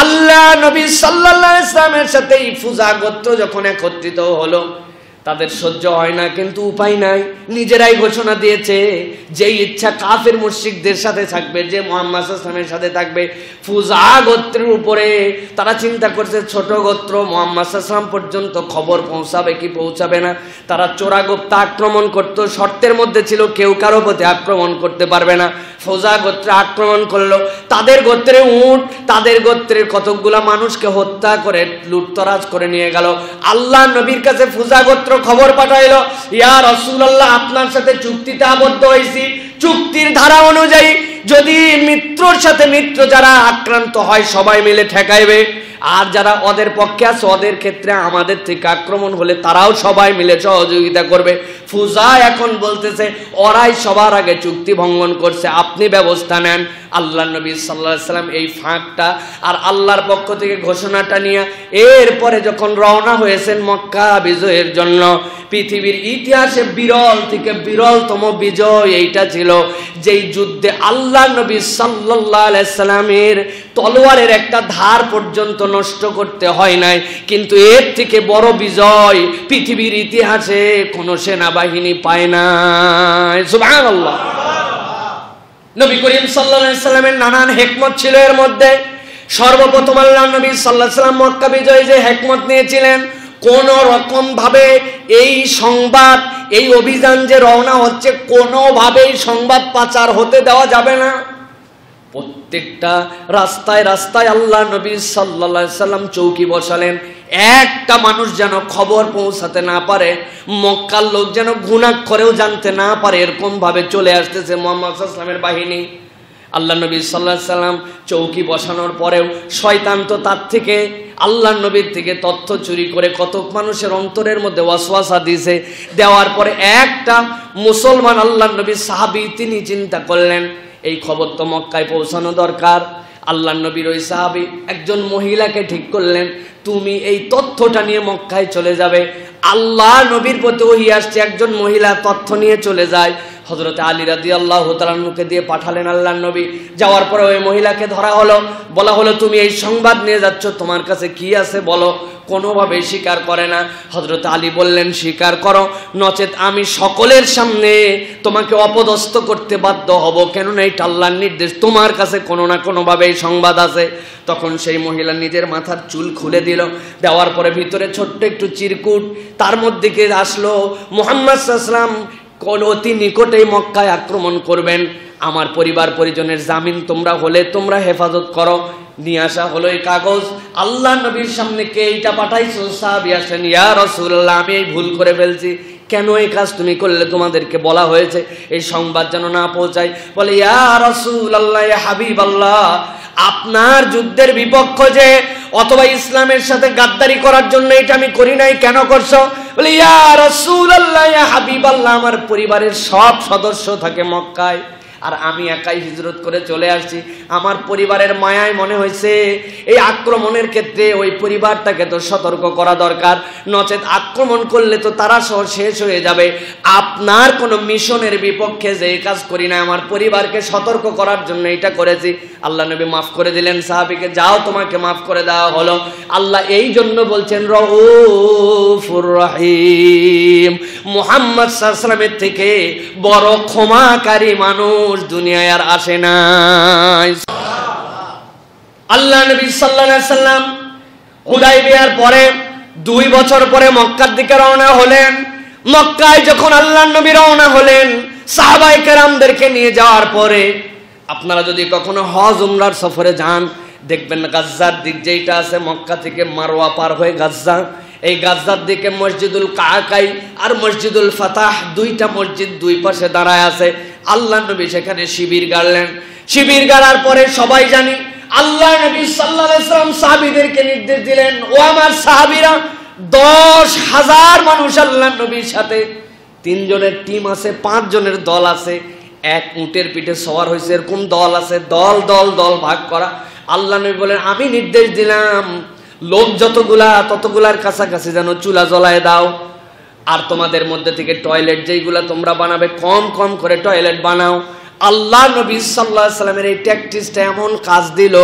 আল্লাহ নবী সাল্লাল্লাহু আলাইহি ওয়াসাল্লামের সাথে এই ফুজা গোত্র যখন একত্রিত হলো, তাদের সহ্য হয় না, কিন্তু উপায় নাই, নিজেরাই ঘোষণা দিয়েছে যে ইচ্ছা কাফের মুশরিকদের সাথে থাকবে, যে মুহাম্মদ সাল্লাল্লাহু আলাইহি ওয়াসাল্লামের সাথে থাকবে। ফুজা গোত্রের উপরে তারা চিন্তা করছে ছোট গোত্র, মুহাম্মদ সাল্লাল্লাহু আলাইহি ওয়াসাল্লাম পর্যন্ত খবর পৌঁছাবে কি পৌঁছাবে না। তারা চোরাগুপ্তা আক্রমণ করত, শর্তের মধ্যে ছিল কেউ কারো প্রতি আক্রমণ করতে পারবে না। ফুজা গোত্রে আক্রমণ করলো, তাদের গোত্রে উট, তাদের গোত্রের কতকগুলা মানুষকে হত্যা করে লুটতরাজ করে নিয়ে গেল। আল্লাহ নবীর কাছে ফুজা গোত্র খবর পাঠাইলো, ইয়া রাসূলুল্লাহ, আপনার সাথে চুক্তিতে আবদ্ধ হয়েছি, চুক্তির ধারা অনুযায়ী যদি মিত্রর সাথে মিত্র যারা আক্রান্ত হয় সবাই মিলে ঠেকাইবে, আর যারা ওদের পক্ষে আছে ওদের ক্ষেত্রে আমাদের থেকে আক্রমণ হলে তারাও সবাই মিলে সহযোগিতা করবে। ফুজা এখন বলতেছে ওরাই সবার আগে চুক্তি ভঙ্গন করছে, আপনি ব্যবস্থা নেন। আল্লাহ নবী সাল্লাল্লাহু আলাইহি ওয়াসাল্লাম এই ফাঁকটা আর আল্লাহর পক্ষ থেকে ঘোষণাটা নিয়ে এরপরে যখন রওনা হয়েছেন মক্কা বিজয়ের জন্য, পৃথিবীর ইতিহাসে বিরল থেকে বিরলতম বিজয় এইটা ছিল, যেই যুদ্ধে আল্লাহ নবী সাল্লাল্লাহু আলাইহি ওয়াসাল্লামের তলোয়ারের একটা ধার পর্যন্ত নষ্ট করতে হয় নাই। কিন্তু এর থেকে বড় বিজয় পৃথিবীর ইতিহাসে কোন সেনাবাহিনী পায় নাই। সুবহানাল্লাহ। নবী করিম সাল্লাল্লাহু আলাইহি ওয়াসাল্লামের নানান হিকমত ছিল এর মধ্যে। সর্বপ্রথম আল্লাহ নবী সাল্লাল্লাহু আলাইহি ওয়াসাল্লাম মক্কা বিজয়ে যে হিকমত নিয়েছিলেন, কোন রকম ভাবে এই সংবাদ, এই অভিযান যে রওনা হচ্ছে, কোনোভাবেই সংবাদ পাচার হতে দেওয়া যাবে না। প্রত্যেকটা রাস্তায় রাস্তায় আল্লাহ নবী সাল্লাল্লাহু আলাইহি ওয়াসাল্লাম চৌকি বসালেন, একটা মানুষ যেন খবর পৌঁছাতে না পারে, মক্কার লোক যেন গুনাক্ষরেও জানতে না পারে, এরকম ভাবে চলে আসতেছে মুহাম্মদ সাল্লাল্লাহু আলাইহি ওয়াসাল্লামের বাহিনী। আল্লাহ নবী সাল্লাল্লাহু আলাইহি ওয়াসাল্লাম চৌকি বসানোর পরেও শয়তান তো তার থেকে, আল্লাহ নবীর থেকে তথ্য চুরি করে কত মানুষের অন্তরের মধ্যে ওয়াসওয়াসা দিয়েছে। দেওয়ার পরে একটা মুসলমান আল্লাহ নবীর সাহাবী, তিনি চিন্তা করলেন এই খবর তো মক্কায় পৌঁছানো দরকার। আল্লাহ নবীর ওই সাহাবী একজন মহিলাকে ঠিক করলেন, তুমি এই তথ্যটা নিয়ে মক্কায় চলে যাবে। আল্লাহ নবীর প্রতি ওহী আসছে, একজন মহিলা তথ্য নিয়ে চলে যায়। হযরত আলী রাদিয়াল্লাহু তাআলা আনহুকে দিয়ে পাঠালেন আল্লাহ নবী। যাওয়ার পরে ওই মহিলাকে ধরা হলো, বলা হলো তুমি এই সংবাদ নিয়ে যাচ্ছ, তোমার কাছে কি আছে বলো। কোনোভাবেই স্বীকার করে না। হযরত আলী বললেন স্বীকার করো, নচেত আমি সকলের সামনে তোমাকে অপদস্থ করতে বাধ্য হব, কেননা এটা আল্লাহর নির্দেশ, তোমার কাছে কোনো না কোনোভাবে এই সংবাদ আছে। তখন সেই মহিলা নিজের মাথার চুল খুলে দিল, দেওয়ার পরে ভিতরে ছোট্ট একটু চিরকুট, তার মধ্যে কে আসলো মুহাম্মদ সাল্লাল্লাহু আলাইহি ওয়াসাল্লাম অতি নিকটেই মক্কায় আক্রমণ করবেন, আমার পরিবার পরিজনের জামিন তোমরা হলে তোমরা হেফাজত করো। নিয়ে আসা হলো এই কাগজ। আল্লাহ নবীর সামনে কে এইটা পাঠাইছো? সাহাবী আসেন, ইয়া রাসূলুল্লাহ, আমি এই ভুল করে ফেলছি। কেন এই কাজ তুমি করলে? তোমাদেরকে বলা হয়েছে এই সংবাদ যেন না পৌঁছায়। বলে ইয়া রাসূলুল্লাহ, ইয়া হাবিবাল্লাহ, আপনার যুদ্ধের বিপক্ষ যে, অথবা ইসলামের সাথে গাদ্দারি করার জন্য এটা আমি করি নাই, কেন করছো? বলে ইয়া রাসূলুল্লাহ, ইয়া হাবিবাল্লাহ, আমার পরিবারের সব সদস্য থাকে মক্কায়, আর আমি একাই হিজরত করে চলে আসছি। আমার পরিবারের মায়ায় মনে হয়েছে এই আক্রমণের ক্ষেত্রে ওই পরিবারটাকে তো সতর্ক করা দরকার, নচেত আক্রমণ করলে তো তারা সহ শেষ হয়ে যাবে। আপনার কোনো মিশনের বিপক্ষে যে কাজ করি না, আমার পরিবারকে সতর্ক করার জন্য এটা করেছি। আল্লাহ নবী মাফ করে দিলেন সাহাবীকে, যাও তোমাকে মাফ করে দেওয়া হলো। আল্লাহ এই জন্য বলছেন রউফুর রহিম, মুহাম্মদ সাল্লাল্লাহু আলাইহি ওয়াসাল্লামের থেকে বড় ক্ষমাকারী মানুষ দুনিয়ায় আর আসে নাই। আল্লাহ নবী সাল্লাল্লাহু আলাইহি ওয়াসাল্লাম হুদায়বিয়ার পরে 2 বছর পরে মক্কার দিকে রওনা হলেন। মক্কায় যখন আল্লাহ নবী রওনা হলেন, সাহাবায়ে কেরামদেরকে নিয়ে যাওয়ার পরে, আপনারা যদি কখনো হজ উমরার সফরে যান, দেখবেন গাজ্জার দিক যেটা আছে, মক্কা থেকে মারওয়া পার হয়ে গাজ্জা, এই গাজ্জার দিকে মসজিদুল কাকাই আর মসজিদুল ফাতাহ, দুইটা মসজিদ দুই পাশে দাঁড়ায় আছে। আল্লাহ নবী সেখানে শিবির গাড়লেন। শিবির গাড়ার পরে সবাই জানি আল্লাহ নবী সাল্লাল্লাহু আলাইহি ওয়াসাল্লাম সাহাবীদেরকে নির্দেশ দিলেন, ও আমার সাহাবীরা, 10,000 মানুষ আল্লাহ নবীর সাথে, 3 জনের টিম আছে, 5 জনের দল আছে, এক উটের পিঠে সওয়ার হয়েছে, এরকম দল আছে, দল দল দল ভাগ করা। আল্লাহ নবী বলেন, আমি নির্দেশ দিলাম লোক যতগুলা ততগুলার কাছাকাছি যেন চুলা জ্বলায় দাও, আর তোমাদের মধ্যে থেকে টয়লেট যেইগুলা তোমরা বানাবে কম কম করে টয়লেট বানাও, আল্লাহ নবী সাল্লাল্লাহু আলাইহি সাল্লামের এই ট্যাকটিসটা এমন কাজ দিল,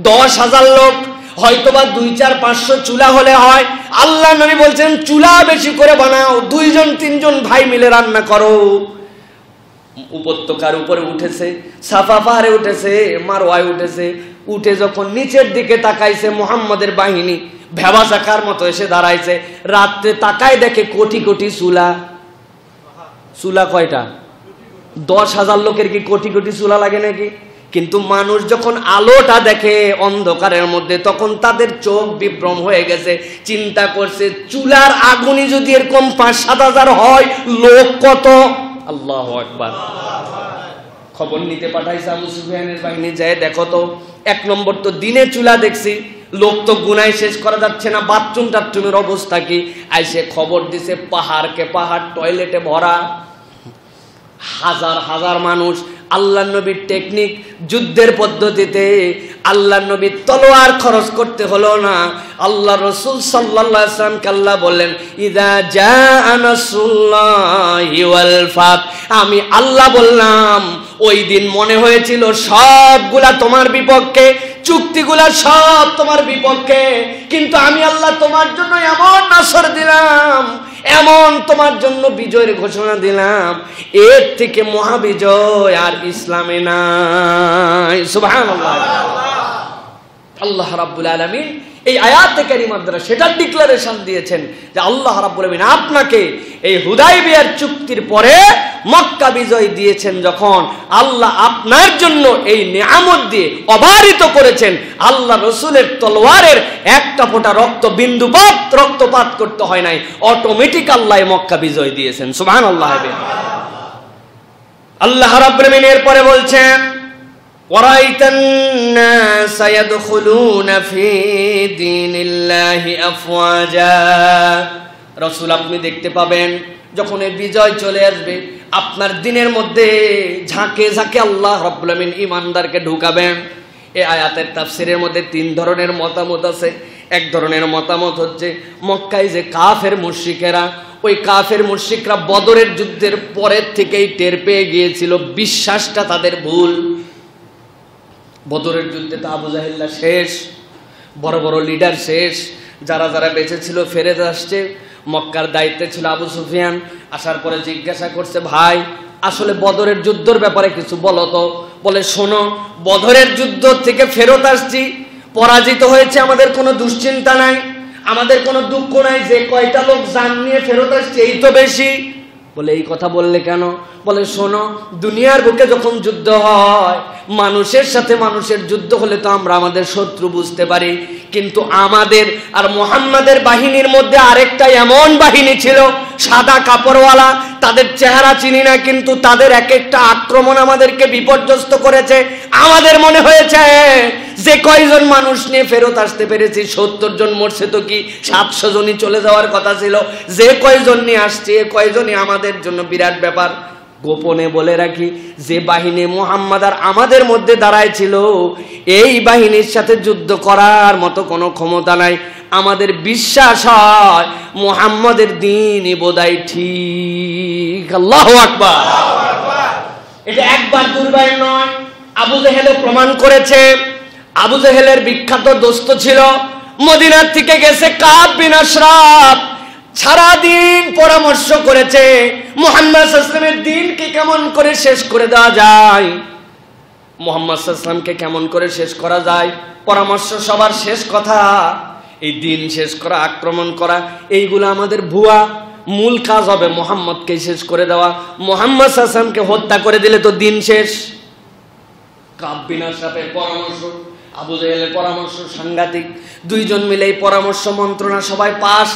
10,000 লোক হয়তোবা 2-4-500 চুলা হলে হয়, আল্লাহ নবী বলছেন চুলা বেশি করে বানাও, 2-3 ভাই মিলে রান্না করো। উপত্যকার উপরে উঠেছে, সাফা পাহাড়ে উঠেছে, মারওয়ায় উঠেছে, উঠে যখন নিচের দিকে তাকাইছে মুহাম্মাদের বাহিনী ভেবা চাকার মতো এসে দাঁড়াইছে। রাত্রে তাকায় দেখে কোটি কোটি চুলা। চুলা কয়টা? 10,000 লোকের কি কোটি কোটি চুলা লাগে নাকি? কিন্তু মানুষ যখন আলোটা দেখে অন্ধকারের মধ্যে, তখন তাদের চোখ বিভ্রম হয়ে গেছে। চিন্তা করছে চুলার আগুনই যদি এরকম 5-7 হাজার হয়, লোক কত? আল্লাহু আকবার। খবর নিতে পাঠাইছে আবু সুফিয়ানের বাহিনী, যায় দেখো তো। 1 নম্বর তো দিনে চুলা দেখছি, লোক তো গুনায় শেষ করা যাচ্ছে না, বাথরুম টাথরুমের অবস্থা কি? আইসে খবর দিছে পাহাড়কে পাহাড় টয়লেটে ভরা, হাজার হাজার মানুষ। আল্লাহ নবীর টেকনিক, যুদ্ধের পদ্ধতিতে আল্লাহ নবীর তলোয়ার খরচ করতে হলো না। আল্লাহ রাসূল সাল্লাল্লাহু আলাইহি ওয়াসাল্লামকে আল্লাহ বললেন, ইযা জাআ নাসরুল্লাহি ওয়াল ফাত। আমি আল্লাহ বললাম, ওই দিন মনে হয়েছিল সবগুলা তোমার বিপক্ষে, চুক্তিগুলা সব তোমার বিপক্ষে, কিন্তু আমি আল্লাহ তোমার জন্য এমন নাসর দিলাম, এমন তোমার জন্য বিজয়ের ঘোষণা দিলাম, এর থেকে মহাবিজয় আর ইসলামে নাই। সুবহানাল্লাহ। আল্লাহ রাব্বুল আলামিন এই আয়াতে কারিমার দ্বারা সেটার ডিক্লারেশন দিয়েছেন যে আল্লাহ রাব্বুল আলামিন আপনাকে এই হুদায়বিয়ার চুক্তির পরে মক্কা বিজয় দিয়েছেন, যখন আল্লাহ আপনার জন্য এই নিয়ামত দিয়ে অবারিত করেছেন, আল্লাহ রসুলের তলোয়ারের একটা ফোঁটা বিন্দুপাত রক্তপাত করতে হয় নাই, অটোমেটিক আল্লাহ মক্কা বিজয় দিয়েছেন। সুবহানাল্লাহ। আল্লাহ রাব্বুল আলামিন এরপরে বলছেন, ওয়ারাইতান নাস ইয়াদখুলুনা ফি দীনিল্লাহি আফওয়াজা। রাসূল আপনি দেখতে পাবেন যখন এই বিজয় চলে আসবে, আপনার দিনের মধ্যে ঝাঁকে ঝাঁকে আল্লাহ রাব্বুল আলামিন ঈমানদারকে ঢুকাবেন। এই আয়াতের তাফসীরের মধ্যে 3 ধরনের মতামত আছে। এক ধরনের মতামত হচ্ছে মক্কায় যে কাফের মুশরিকেরা, ওই কাফের মুশরিকরা বদরের যুদ্ধের পরের থেকেই টের পেয়ে গিয়েছিল বিশ্বাসটা তাদের ভুল। বদরের যুদ্ধে তো আবু জাহেল্লা শেষ, বড় বড় লিডার শেষ, যারা যারা বেঁচে ছিল ফেরত আসছে। মক্কার দায়িত্বে ছিল আবু সুফিয়ান। আসার পরে জিজ্ঞাসা করছে, ভাই আসলে বদরের যুদ্ধের ব্যাপারে কিছু বলো তো। বলে, শোনো, বদরের যুদ্ধ থেকে ফেরত আসছি, পরাজিত হয়েছে, আমাদের কোনো দুশ্চিন্তা নাই, আমাদের কোনো দুঃখ নাই, যে কয়টা লোক জান নিয়ে ফেরত আসছে এই তো বেশি। বলে, এই কথা বললে কেন? বলে, শোনো, দুনিয়ার বুকে যখন যুদ্ধ হয়, মানুষের সাথে মানুষের যুদ্ধ হলে তো আমরা আমাদের শত্রু বুঝতে পারি, কিন্তু আমাদের আর মুহাম্মাদের বাহিনীর মধ্যে আরেকটা এমন বাহিনী ছিল সাদা কাপড়ওয়ালা, তাদের চেহারা চিনি না, কিন্তু তাদের এক একটা আক্রমণ আমাদেরকে বিপর্যস্ত করেছে। আমাদের মনে হয়েছে যে কয়জন মানুষ নিয়ে ফেরত আসতে পেরেছি, 70 জন মরছে তো কি, 700 জনই চলে যাওয়ার কথা ছিল। যে কয়জন নিয়ে আসছে এ কয়জনই আমাদের জন্য বিরাট ব্যাপার। গোপনে বলে রাখি, যে বাহিনী মুহাম্মদ আর আমাদের মধ্যে দাঁড়ায় ছিল, এই বাহিনীর সাথে যুদ্ধ করার মতো কোনো ক্ষমতা নাই। আমাদের বিশ্বাস হয় মুহাম্মদের দ্বীনই বোধহয় ঠিক। আল্লাহু আকবার। এটা একবার দুর্বার নয়, আবু জেহেলও প্রমাণ করেছে। আবু জেহেলের বিখ্যাত দোস্ত ছিল, মদিনার থেকে গেছে কাব বিন আশরাফ, সারাদিন পরামর্শ করেছে মুহাম্মদ সাল্লাল্লাহু আলাইহি ওয়াসাল্লামের দ্বীনকে কেমন করে শেষ করে দেওয়া যায়, মুহাম্মদ সাল্লাল্লাহু আলাইহি ওয়াসাল্লামকে কেমন করে শেষ করা যায়। পরামর্শ সবার শেষ কথা, এই দ্বীন শেষ করা, আক্রমণ করা, এইগুলো আমাদের ভুয়া। মূল কাজ হবে মুহাম্মদকে শেষ করে দেওয়া। মুহাম্মদ সাল্লাল্লাহু আলাইহি ওয়াসাল্লামকে হত্যা করে দিলে তো দ্বীন শেষ। কাব বিন আশরাফের পরামর্শ, আবু জেহেলের পরামর্শ সাংঘাতিক। 2 জন মিলে এই পরামর্শ মন্ত্রণা সবাই পাস,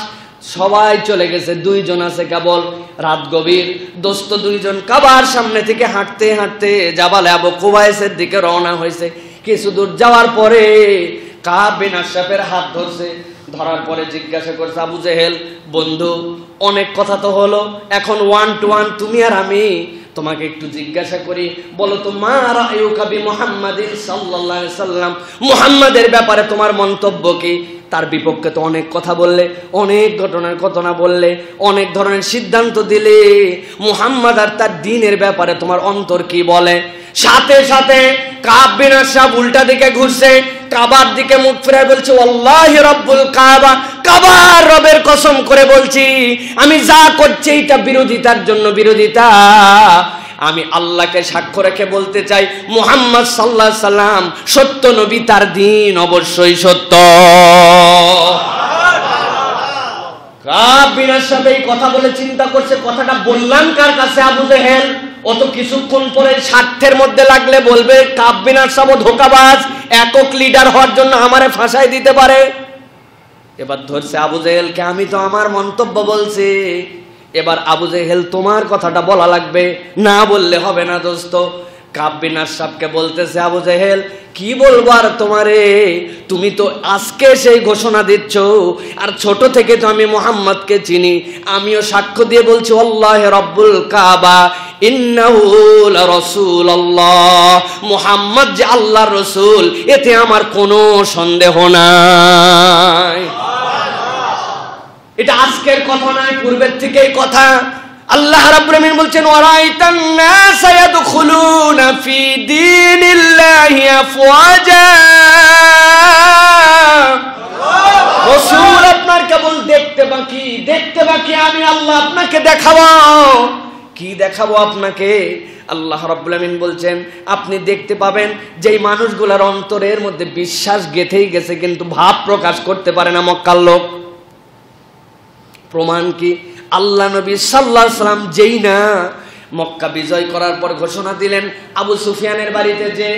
সবাই চলে গেছে। 2 জন আছে কেবল, রাত গভীর। দোস্ত 2 জন কাবার সামনে থেকে হাঁটতে হাঁটতে জাবালে আবু কুবাইসের দিকে রওনা হয়েছে। কিছু দূর যাওয়ার পরে কাব বিন আশরাফের হাত ধরছে। ধরার পরে জিজ্ঞাসা করছে, আবু জেহেল বন্ধু, অনেক কথা তো হলো, এখন 1 to 1 তুমি আর আমি, তোমাকে একটু জিজ্ঞাসা করি, বলো তো, মা রায়ুকা বি মুহাম্মাদিন সাল্লাল্লাহু আলাইহি ওয়াসাল্লাম, মুহাম্মাদের ব্যাপারে তোমার মন্তব্য কি? তার বিপক্ষে তো অনেক কথা বললে, অনেক ঘটনার ঘটনা বললে, অনেক ধরনের সিদ্ধান্ত দিলে, মুহাম্মদ আর তার দ্বীনের ব্যাপারে তোমার অন্তর কি বলে? সাথে সাথে কাব বিন আশরাফ উল্টা দিকে ঘুরছে, কাবার দিকে মুখ ফিরায় বলছে, আল্লাহি রাব্বুল কাবা, কাবার রবের কসম করে বলছি আমি যা করছি এটা বিরোধিতার জন্য বিরোধিতা। আমি আল্লাহকে সাক্ষ্য রেখে বলতে চাই মুহাম্মদ সাল্লাল্লাহু আলাইহি সাল্লাম সত্য নবী, তার দ্বীন অবশ্যই সত্য। কাব বিন আশরাফ এই কথা বলে চিন্তা করছে, কথাটা বললাম কার কাছে? আবু জেহেল। অত কিছুক্ষণ পরে স্বার্থের মধ্যে লাগলে বলবে কাব বিন আশরাফ ধোঁকাবাজ, একক লিডার হওয়ার জন্য আমারে ফাঁসাই দিতে পারে। এবার ধরছে আবু জেহেলকে, আমি তো আমার মন্তব্য বলছি, এবার আবু জেহেল তোমার কথাটা বলা লাগবে, না বললে হবে না দোস্ত। কাব বিন আশরাফকে বলতেছে, আবু জেহেল কি বলবো আর তোমারে, তুমি তো আজকে সেই ঘোষণা দিচ্ছ, আর ছোট থেকে তো আমি মুহাম্মদকে চিনি, আমিও সাক্ষ্য দিয়ে বলছি আল্লাহি রাব্বুল কাবা ইন্নাহু লারাসূলুল্লাহ, মুহাম্মদ যে আল্লাহর রাসূল, এতে আমার কোনো সন্দেহ নাই। এটা আজকের কথা নয়, পূর্বের থেকেই কথা। আল্লাহ রাব্বুল আলামিন বলছেন, ওয়ারাইতান নাস ইয়াদখুলুনা ফি দীনিল্লাহি আফওয়াজা। রাসূল আপনার কেবল দেখতে বাকি, আমি আল্লাহ আপনাকে দেখাবো। কি দেখাবো আপনাকে? আল্লাহ রাব্বুল আলামিন বলছেন, আপনি দেখতে পাবেন যেই মানুষগুলোর অন্তরের মধ্যে বিশ্বাস গেঁথেই গেছে কিন্তু ভাব প্রকাশ করতে পারে না, মক্কার লোক। প্রমাণ কি? আল্লাহ নবী সাল্লাল্লাহু আলাইহি সাল্লাম যেই না মক্কা বিজয় করার পর ঘোষণা দিলেন আবু সুফিয়ানের বাড়িতে যে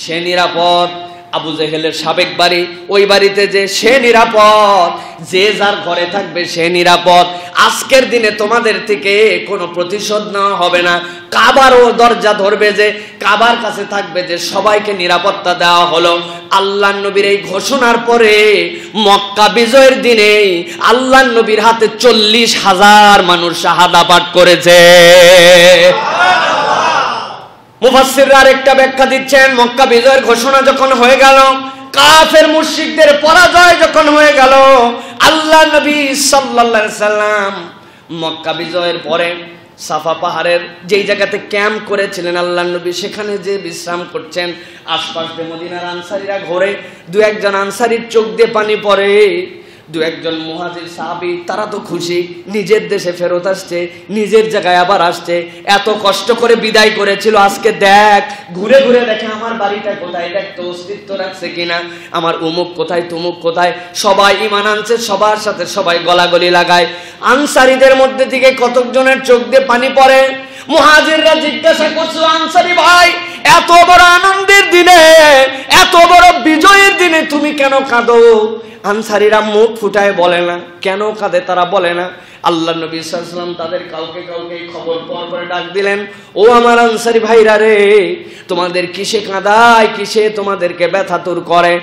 সে নিরাপদ, আবু জেহেলের সাবেক বাড়ি ওই বাড়িতে যে সে নিরাপদ, যে যার ঘরে থাকবে সে নিরাপদ। আজকের দিনে তোমাদের থেকে কোনো প্রতিশোধ নেওয়া হবে না, কাবারও দরজা ধরবে যে, কাবার কাছে থাকবে যে, সবাইকে নিরাপত্তা দেওয়া হলো। আল্লাহ নবীর এই ঘোষণার পরে মক্কা বিজয়ের দিনে আল্লাহ নবীর হাতে 40,000 মানুষ শাহাদা পাঠ করেছে। মুফাসসিররা আরেকটা ব্যাখ্যা দিচ্ছেন, মক্কা বিজয়ের ঘোষণা যখন হয়ে গেল, কাফের মুশরিকদের পরাজয় যখন হয়ে গেল, আল্লাহ নবী সাল্লাল্লাহু আলাইহি সাল্লাম মক্কা বিজয়ের পরে সাফা পাহাড়ের যেই জায়গাতে ক্যাম্প করেছিলেন আল্লাহ নবী, সেখানে যে বিশ্রাম করছেন, আশপাশ দিয়ে মদিনার আনসারীরা ঘোরে, দু একজন আনসারীর চোখ দিয়ে পানি পড়ে। দু একজন মুহাজির সাহাবী তারা তো খুশি, নিজের দেশে ফেরত আসছে, নিজের জায়গায় আবার আসছে, এত কষ্ট করে বিদায় করেছিল, আজকে দেখ ঘুরে ঘুরে দেখে আমার বাড়িটা কোথায়, দেখ তো অস্তিত্ব রাখছে কিনা, আমার উমুক কোথায় তুমুক কোথায়। সবাই ঈমান আনছে, সবার সাথে সবাই গলাগলি লাগায়। আনসারীদের মধ্যে থেকে কতজনের চোখ দিয়ে পানি পড়ে। মুহাজিররা জিজ্ঞাসা করছে, আনসারী ভাই, এত বড় আনন্দের দিনে, এত বড় বিজয়ের দিনে তুমি কেন কাঁদো? আনসারীরা মুখ ফুটায় বলে না, কেন কাঁদে তারা বলে না। আল্লাহ নবী সাল্লাল্লাহু আলাইহি ওয়াসাল্লাম তাদের কাউকে কাউকে খবর পরে ডাক দিলেন, ও আমার আনসারী ভাইরা রে, তোমাদের কিসে কাঁদায়, কিসে তোমাদেরকে ব্যথাতুর করে?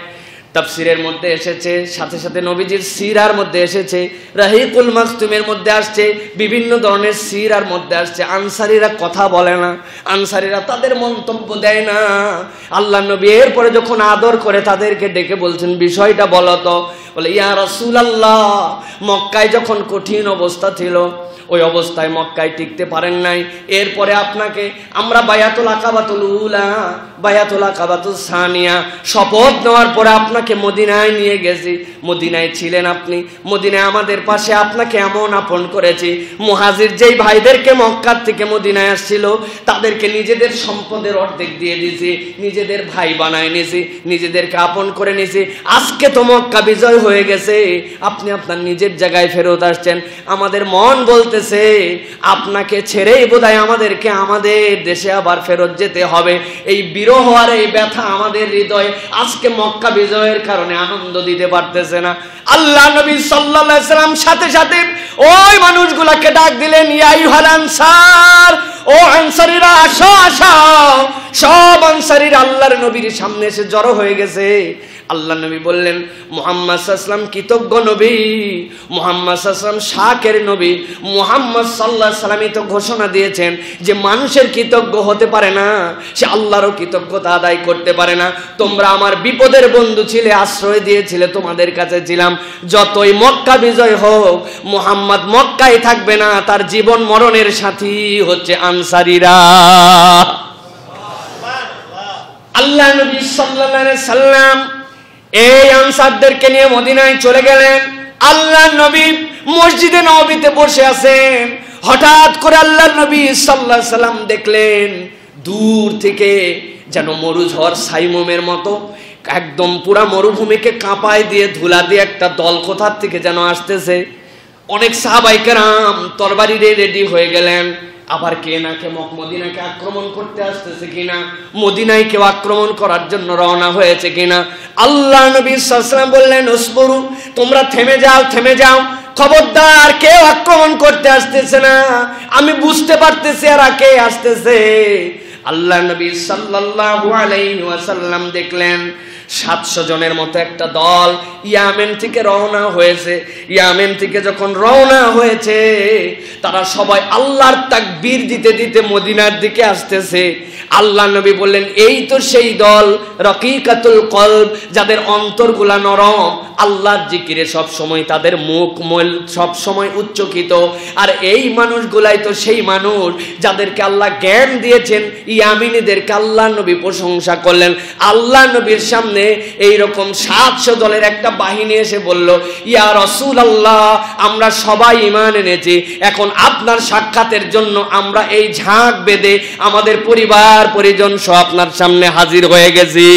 তাফসীরের মধ্যে এসেছে, সাথে সাথে নবীজির সিরার মধ্যে এসেছে, রাহিকুল মাকতুমের মধ্যে আসছে, বিভিন্ন ধরনের সিরার মধ্যে আসছে, আনসারীরা কথা বলে না, আনসারীরা তাদের মন্তব্য দেয় না। আল্লাহ নবী এরপরে যখন আদর করে তাদেরকে ডেকে বলছেন, বিষয়টা বলো তো। বলে, ইয়া রাসূলুল্লাহ, মক্কায় যখন কঠিন অবস্থা ছিল, ওই অবস্থায় মক্কায় টিকতে পারেন নাই, এরপরে আপনাকে আমরা বায়াতুল আকাবাতুল উলা, বায়াতুল আকাবাতুস সানিয়া শপথ নেওয়ার পরে আপনাকে মদিনায় নিয়ে গেছি, মদিনায় ছিলেন আপনি, মদিনায় আমাদের পাশে আপনাকে এমন আপন করেছি, মুহাজির যেই ভাইদেরকে মক্কার থেকে মদিনায় আসছিল তাদেরকে নিজেদের সম্পদের অর্ধেক দিয়ে দিয়েছি, নিজেদের ভাই বানায় নিয়েছি, নিজেদেরকে আপন করে নিয়েছি। আজকে তো মক্কা বিজয় হয়ে গেছে, আপনি আপনার নিজের জায়গায় ফেরত আসছেন, আমাদের মন বলতে আপনাকে ছেড়েই বোধহয় আমাদেরকে আমাদের দেশে আবার ফেরত যেতে হবে। এই বিরহ আর এই ব্যথা আমাদের হৃদয়ে আজকে মক্কা বিজয়ের কারণে আনন্দ দিতে পারতেছে না। আল্লাহ নবী সাল্লাল্লাহু আলাইহি ওয়াসাল্লাম সাথে সাথে ওই মানুষগুলাকে ডাক দিলেন, ইয়া আইয়ুহাল আনসার, ও আনসারীরা আসো আসো। সব আনসারীরা আল্লাহর নবীর সামনে এসে জড়ো হয়ে গেছে। আল্লাহ নবী বললেন মুহাম্মদ সাল্লাল্লাহু আলাইহি ওয়াসাল্লাম কৃতজ্ঞ নবী, মুহাম্মদ সাল্লাল্লাহু আলাইহি ওয়াসাল্লাম শাকির নবী। মুহাম্মদ সাল্লাল্লাহু আলাইহি ওয়াসাল্লামই তো ঘোষণা দিয়েছেন যে মানুষের কৃতজ্ঞ হতে পারে না, সে আল্লাহরও কৃতজ্ঞতা আদায় করতে পারে না। তোমরা আমার বিপদের বন্ধু ছিলে, আশ্রয় দিয়েছিলে, তোমাদের কাছে ছিলাম। যতই মক্কা বিজয় হোক, মুহাম্মদ মক্কায় থাকবে না, তার জীবন মরণের সাথী হচ্ছে আনসারীরা। আল্লাহ নবী সাল্লাল্লাহু আলাইহি সাল্লাম এই আনসারদেরকে নিয়ে মদিনায় চলে গেলেন। আল্লাহ নবী মসজিদে নববীতে বসে আছেন। হঠাৎ করে আল্লাহ নবী সাল্লাল্লাহু আলাইহি সাল্লাম দেখলেন দূর থেকে যেন মরুঝড় সাইমমের মতো একদম পুরা মরুভূমিকে কাঁপায় দিয়ে ধুলা দিয়ে একটা দল কোথার থেকে যেন আসতেছে। অনেক সাহাবায়ে কেরাম তরবারি রেডি হয়ে গেলেন। আবার কে না কে মদিনাকে আক্রমণ করতে আসতেছে কিনা, মদিনায় কেউ আক্রমণ করার জন্য রওনা হয়েছে কিনা। আল্লাহ নবী সাল্লাল্লাহু আলাইহি ওয়াসাল্লাম বললেন উসবুরু, তোমরা থেমে যাও, থেমে যাও, খবরদার কেউ আক্রমণ করতে আসতেছে না, আমি বুঝতে পারতেছি আর কে আসতেছে। আল্লাহ নবী সাল্লাল্লাহু আলাইহি ওয়াসাল্লাম দেখলেন 700 জনের মতো একটা দল ইয়ামেন থেকে রওনা হয়েছে। ইয়ামেন থেকে যখন রওনা হয়েছে, তারা সবাই আল্লাহর তাকবীর দিতে দিতে মদিনার দিকে আসতেছে। আল্লাহ নবী বললেন এই তো সেই দল রকিকাতুল কলব, যাদের অন্তরগুলা নরম, আল্লাহর জিকিরে সব সময় তাদের মুখ সব সময় উচ্চকিত। আর এই মানুষগুলাই তো সেই মানুষ যাদেরকে আল্লাহ জ্ঞান দিয়েছেন। ইয়ামিনীদেরকে আল্লাহ নবী প্রশংসা করলেন। আল্লাহ নবীর সামনে এইরকম 700 দলের একটা বাহিনী এসে বলল, ইয়া রাসূলুল্লাহ, আমরা সবাই ঈমান এনেছি, এখন আপনার সাক্ষাতের জন্য আমরা এই ঝাঁক বেঁধে আমাদের পরিবার পরিজন সহ আপনার সামনে হাজির হয়ে গেছি।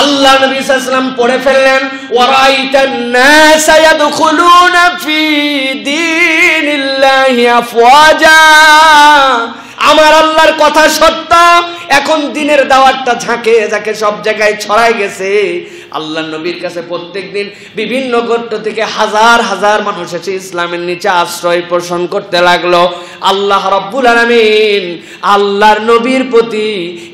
আল্লাহ নবী সাল্লাল্লাহু আলাইহি ওয়াসাল্লাম পড়ে ফেললেন ওয়ারাইতান নাসা ইয়াদখুলুনা ফি দীনিল্লাহি আফওয়াজা। আমার আল্লাহর কথা সত্য, এখন দিনের দাওয়াতটা ঝাঁকে ঝাঁকে সব জায়গায় ছড়ায় গেছে। আল্লাহ নবীর কাছে প্রত্যেকদিন বিভিন্ন গোত্র থেকে হাজার হাজার মানুষ এসে ইসলামের নিচে আশ্রয় পোষণ করতে লাগলো। আল্লাহ রাব্বুল আলামিন আল্লাহর নবীর প্রতি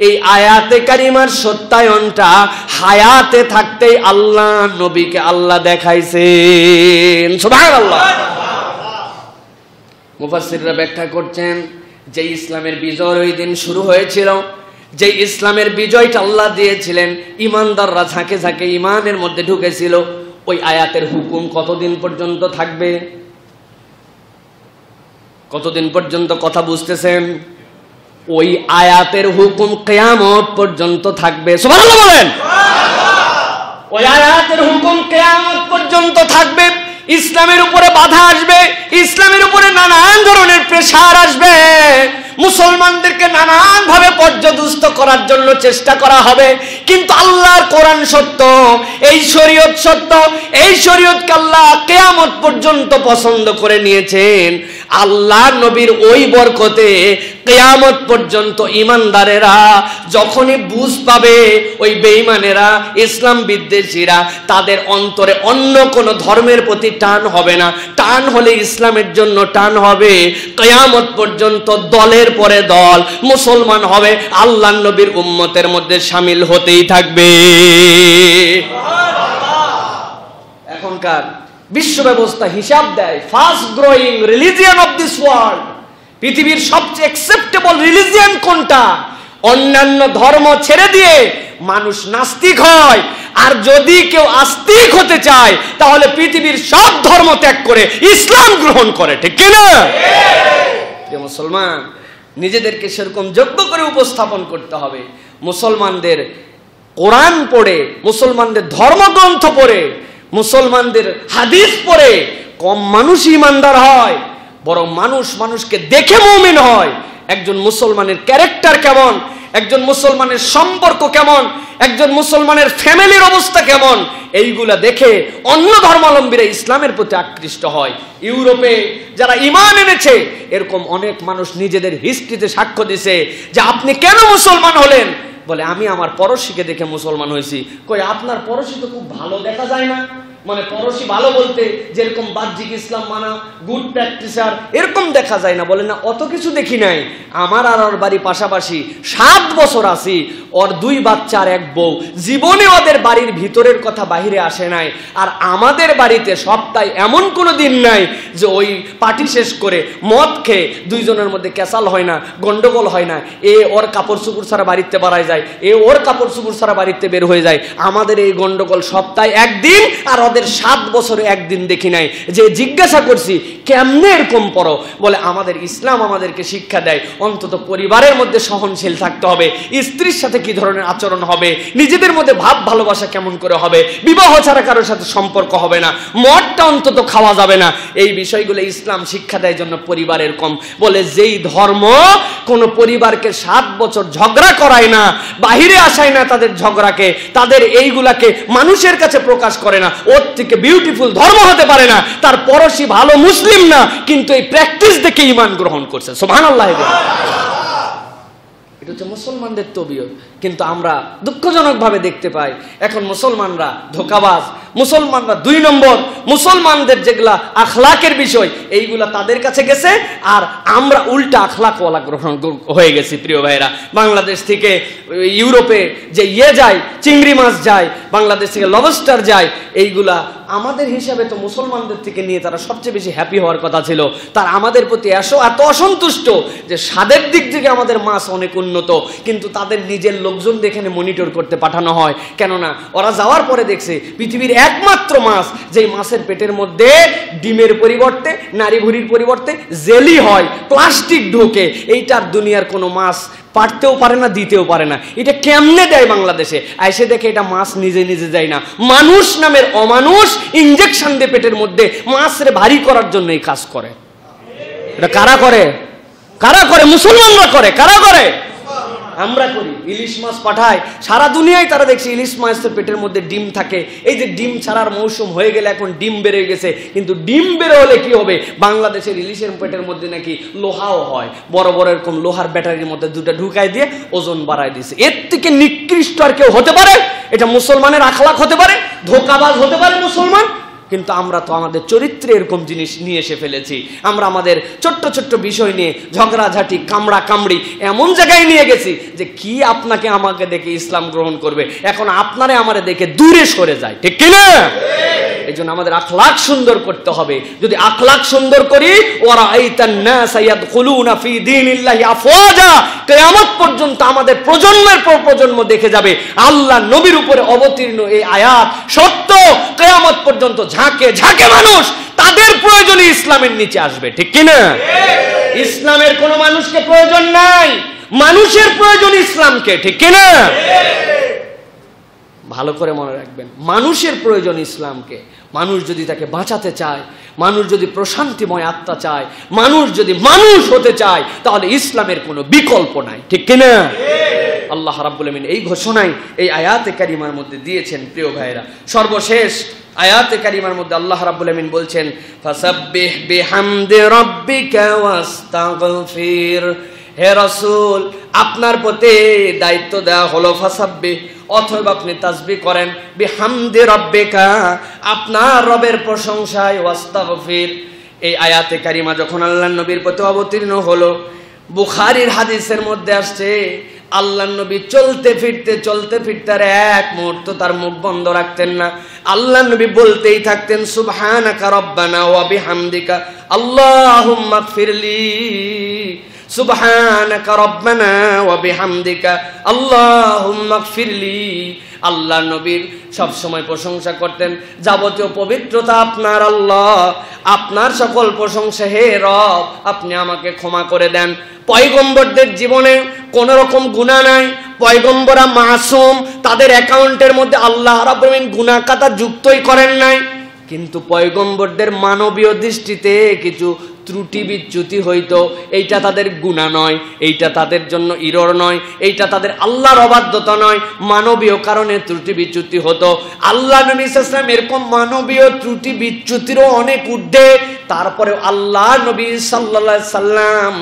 এই আয়াতে কারিমার সত্যায়নটা হায়াতে থাকতেই আল্লাহ নবীকে আল্লাহ দেখাইছেন। সুবহানাল্লাহ। মুফাসসিররা ব্যাখ্যা করছেন যে ইসলামের বিজয় ওই দিন শুরু হয়েছিল, যে ইসলামের বিজয়টা আল্লাহ দিয়েছিলেন, ইমানদাররা ঝাঁকে ঝাঁকে ইমানের মধ্যে ঢুকেছিল। ওই আয়াতের হুকুম কতদিন পর্যন্ত থাকবে? কতদিন পর্যন্ত? কথা বুঝতেছেন? ওই আয়াতের হুকুম কিয়ামত পর্যন্ত থাকবে। সুবহানাল্লাহ বলেন। ওই আয়াতের হুকুম কিয়ামত পর্যন্ত থাকবে। ইসলামের উপরে বাধা আসবে, ইসলামের উপরে নানান ধরনের প্রেসার আসবে, মুসলমানদেরকে নানান ভাবে পর্যদুস্ত করার জন্য চেষ্টা করা হবে। কিন্তু আল্লাহর কোরআন সত্য, এই শরীয়ত সত্য, এই শরীয়তকে আল্লাহ কিয়ামত পর্যন্ত পছন্দ করে নিয়েছেন। আল্লাহর নবীর ওই বরকতে কিয়ামত পর্যন্ত ইমানদারেরা যখনই বুঝ পাবে, ওই বেঈমানেরা, ইসলাম বিদ্বেষীরা, তাদের অন্তরে অন্য কোনো ধর্মের প্রতি টান হবে না। টান হলে ইসলামের জন্য টান হবে। কিয়ামত পর্যন্ত দলের পরে দল মুসলমান হবে, আল্লাহর নবীর উম্মতের মধ্যে শামিল হতেই থাকবে। এখনকার বিশ্ব ব্যবস্থা হিসাব দেয় fast growing religion of this world, পৃথিবীর সবচেয়ে অ্যাকসেপ্টেবল রিলিজিয়ন কোনটা? অন্যান্য ধর্ম ছেড়ে দিয়ে মানুষ নাস্তিক হয়। আর যদি কেউ আস্তিক হতে চায় তাহলে পৃথিবীর সব ধর্ম ত্যাগ করে ইসলাম গ্রহণ করে। ঠিক কি না? প্রিয় মুসলমান, নিজেদেরকে সেরকম যোগ্য করে উপস্থাপন করতে হবে। মুসলমানদের কোরআন পড়ে, মুসলমানদের ধর্মগ্রন্থ পড়ে, মুসলমানদের হাদিস পড়ে কম মানুষ ইমানদার হয়, বরং মানুষ মানুষকে দেখে মুমিন হয়। একজন মুসলমানের ক্যারেক্টার কেমন, একজন মুসলমানের সম্পর্ক কেমন, একজন মুসলমানের ফ্যামিলির অবস্থা কেমন, এইগুলা দেখে অন্য ধর্মাবলম্বীরা ইসলামের প্রতি আকৃষ্ট হয়। ইউরোপে যারা ঈমান এনেছে, এরকম অনেক মানুষ নিজেদের হিস্ট্রিতে সাক্ষ্য দিছে যে আপনি কেন মুসলমান হলেন? বলে আমি আমার পড়োশীকে দেখে মুসলমান হয়েছি। কই আপনার পড়োশী তো খুব ভালো দেখা যায় না, মানে পড়োশি ভালো বলতে যেরকম বাহ্যিক ইসলাম মানা, গুড প্র্যাকটিসার, এরকম দেখা যায় না। বলে না, অত কিছু দেখি নাই। আমার আর ওর বাড়ি পাশাপাশি, 7 বছর আছি, ওর 2 বাচ্চা আর 1 বউ, জীবনে ওদের বাড়ির ভিতরের কথা বাহিরে আসে নাই। আর আমাদের বাড়িতে সপ্তাহে এমন কোনো দিন নাই যে ওই পার্টি শেষ করে মদ খেয়ে 2 জনের মধ্যে ক্যাসাল হয় না, গন্ডগোল হয় না। এ ওর কাপড় চুপড় ছাড়া বাড়িতে বাড়ায় যায়, এ ওর কাপড় চুপড় ছাড়া বাড়িতে বের হয়ে যায়। আমাদের এই গন্ডগোল সপ্তাহে 1 দিন, আর ওদের 7 বছরে 1 দিন দেখি নাই। যে জিজ্ঞাসা করছি কেমনে এরকম পড়ো, বলে আমাদের ইসলাম আমাদেরকে শিক্ষা দেয় অন্তত পরিবারের মধ্যে সহনশীল থাকতে হবে, স্ত্রীর সাথে কি ধরনের আচরণ হবে, নিজেদের মধ্যে ভাব ভালোবাসা কেমন করে হবে, বিবাহ ছাড়া কারোর সাথে সম্পর্ক হবে না, মদটা অন্তত খাওয়া যাবে না। এই বিষয়গুলো ইসলাম শিক্ষা দেয় জন্য পরিবারের কম। বলে যেই ধর্ম কোন পরিবারকে 7 বছর ঝগড়া করায় না, বাহিরে আসায় না তাদের ঝগড়াকে, তাদের এইগুলাকে মানুষের কাছে প্রকাশ করে না, ওর থেকে বিউটিফুল ধর্ম হতে পারে না। তার পড়োশি ভালো মুসলিম না, কিন্তু এই প্র্যাকটিস দেখে ঈমান গ্রহণ করছে। সুবহানাল্লাহ। এটা হচ্ছে মুসলমানদের তবিয়ত। কিন্তু আমরা দুঃখজনকভাবে দেখতে পাই এখন মুসলমানরা ধোঁকাবাজ, মুসলমানরা 2 নম্বর, মুসলমানদের যেগুলা আখলাকের বিষয় এইগুলা তাদের কাছে গেছে, আর আমরা উল্টা আখলাকওয়ালা গ্রহণ হয়ে গেছি। প্রিয় ভাইরা, বাংলাদেশ থেকে ইউরোপে যে যায়, চিংড়ি মাছ যায়, বাংলাদেশ থেকে লবস্টার যায়, এইগুলা আমাদের হিসাবে তো মুসলমানদের থেকে নিয়ে তারা সবচেয়ে বেশি হ্যাপি হওয়ার কথা ছিল। তার আমাদের প্রতি এত অসন্তুষ্ট যে স্বাদের দিক থেকে আমাদের মাছ অনেক উন্নত, কিন্তু তাদের নিজের লোকজন এখানে মনিটর করতে পাঠানো হয়। কেননা ওরা যাওয়ার পরে দেখছে পৃথিবীর একমাত্র মাছ যেই মাছের পেটের মধ্যে ডিমের পরিবর্তে, নারী ভুঁড়ির পরিবর্তে জেলি হয়, প্লাস্টিক ঢোকে, এইটার দুনিয়ার কোনো মাছ পারতেও পারে না, দিতেও পারে না। এটা কেমনে দেয় বাংলাদেশে? আইসে দেখে এটা মাছ নিজে নিজে যায় না, মানুষ নামের অমানুষ ইনজেকশন দিয়ে পেটের মধ্যে মাছরে ভারী করার জন্য এই কাজ করে। এটা কারা করে? কারা করে? মুসলমানরা করে। কারা করে? আমরা করি। ইলিশ মাছ পাঠায় সারা দুনিয়ায়, তারা দেখছি ইলিশ মাছের পেটের মধ্যে ডিম থাকে। এই যে ডিম ছাড়ার মৌসুম হয়ে গেলে এখন ডিম বেড়ে গেছে, কিন্তু ডিম বেড়ে হলে কি হবে? বাংলাদেশের ইলিশের পেটের মধ্যে নাকি লোহাও হয়, বড় বড় এরকম লোহার ব্যাটারির মধ্যে 2টা ঢুকাই দিয়ে ওজন বাড়ায় দিয়েছে। এর থেকে নিকৃষ্ট আর কেউ হতে পারে? এটা মুসলমানের আখলাক হতে পারে? ধোঁকাবাজ হতে পারে মুসলমান? কিন্তু আমরা তো আমাদের চরিত্রে এরকম জিনিস নিয়ে এসে ফেলেছি। আমরা আমাদের ছোট্ট ছোট্ট বিষয় নিয়ে ঝগড়াঝাটি, কামড়া কামড়ি এমন জায়গায় নিয়ে গেছি যে কি আপনাকে আমাকে দেখে ইসলাম গ্রহণ করবে, এখন আপনারে আমারে দেখে দূরে সরে যায়। ঠিক কিনা? এই জন্য আমাদের আখলাক সুন্দর করতে হবে। যদি আখলাক সুন্দর করি, ওয়ারাআইতান নাসা ইয়াদখুলুনা ফি দীনিল্লাহি আফওয়াজা, কিয়ামত পর্যন্ত আমাদের প্রজন্মের পর প্রজন্ম দেখে যাবে আল্লাহ নবীর উপরে অবতীর্ণ এই আয়াত সত্য। কিয়ামত পর্যন্ত ঝাঁকে ঝাঁকে মানুষ তাদের প্রয়োজনে ইসলামের নিচে আসবে। ঠিক কিনা? ইসলামের কোন মানুষকে প্রয়োজন নাই, মানুষের প্রয়োজন ইসলামকে। ঠিক কিনা? ভালো করে মনে রাখবেন, মানুষের প্রয়োজন ইসলামকে। মানুষ যদি তাকে বাঁচাতে চায়, মানুষ যদি প্রশান্তিময় আত্মা চায়, মানুষ যদি মানুষ হতে চায়, তাহলে ইসলামের কোনো বিকল্প নাই। ঠিক কিনা? আল্লাহ রাব্বুল আমিন এই ঘোষণাই এই আয়াতে কারিমার মধ্যে দিয়েছেন। প্রিয় ভাইরা, সর্বশেষ আয়াতে কারিমার মধ্যে আল্লাহ রাব্বুল আমিন বলছেন, ফাসাব্বিহ বিহামদি রাব্বিকা ওয়াস্তাগফির। হে রাসূল, আপনার প্রতি দায়িত্ব দেওয়া হলো ফাসাব্বিহ, অথবা আপনি তাসবিহ করেন, বিহামদি রাব্বিকা, আপনার রবের প্রশংসায়, ওয়াস্তাগফির। এই আয়াতে কারিমা যখন আল্লাহর নবীর প্রতি অবতীর্ণ হলো, বুখারীর হাদিসের মধ্যে আসছে আল্লাহর নবী চলতে ফিরতে আর এক মুহূর্ত তার মুখ বন্ধ রাখতেন না। আল্লাহর নবী বলতেই থাকতেন, সুবহানাকা রব্বানা ওয়া বিহামদিকা আল্লাহুম্মা গফিরলি, সুবহানাকা রব্বানা ওয়া বিহামদিকা আল্লাহুম্মা গফিরলি। আল্লাহ নবীর সব সময় প্রশংসা করতেন, যাবতীয় পবিত্রতা আপনার আল্লাহ, আপনার সকল প্রশংসা হে রব, আপনি আমাকে ক্ষমা করে দেন। পয়গম্বরদের জীবনে কোন রকম গুনাহ নাই, পয়গম্বররা মাসুম, তাদের অ্যাকাউন্টের মধ্যে আল্লাহ রাব্বুল আমিন গুনাহ কাতা যুক্তই করেন নাই। কিন্তু পয়গম্বরদের মানবীয় দৃষ্টিতে কিছু ত্রুটি বিচ্যুতি হইতো, এইটা তাদের গুনাহ নয়, এইটা তাদের জন্য ইরর নয়, এইটা তাদের আল্লাহর অবাধ্যতা নয়, মানবীয় কারণে ত্রুটি বিচ্যুতি হতো। আল্লাহ নবী সাল্লাল্লাহু আলাইহি ওয়াসাল্লাম এরকম মানবীয় ত্রুটি বিচ্যুতিরও অনেক ঊর্ধ্বে, তারপরে আল্লাহ নবী সাল্লাল্লাহু আলাইহি ওয়াসাল্লাম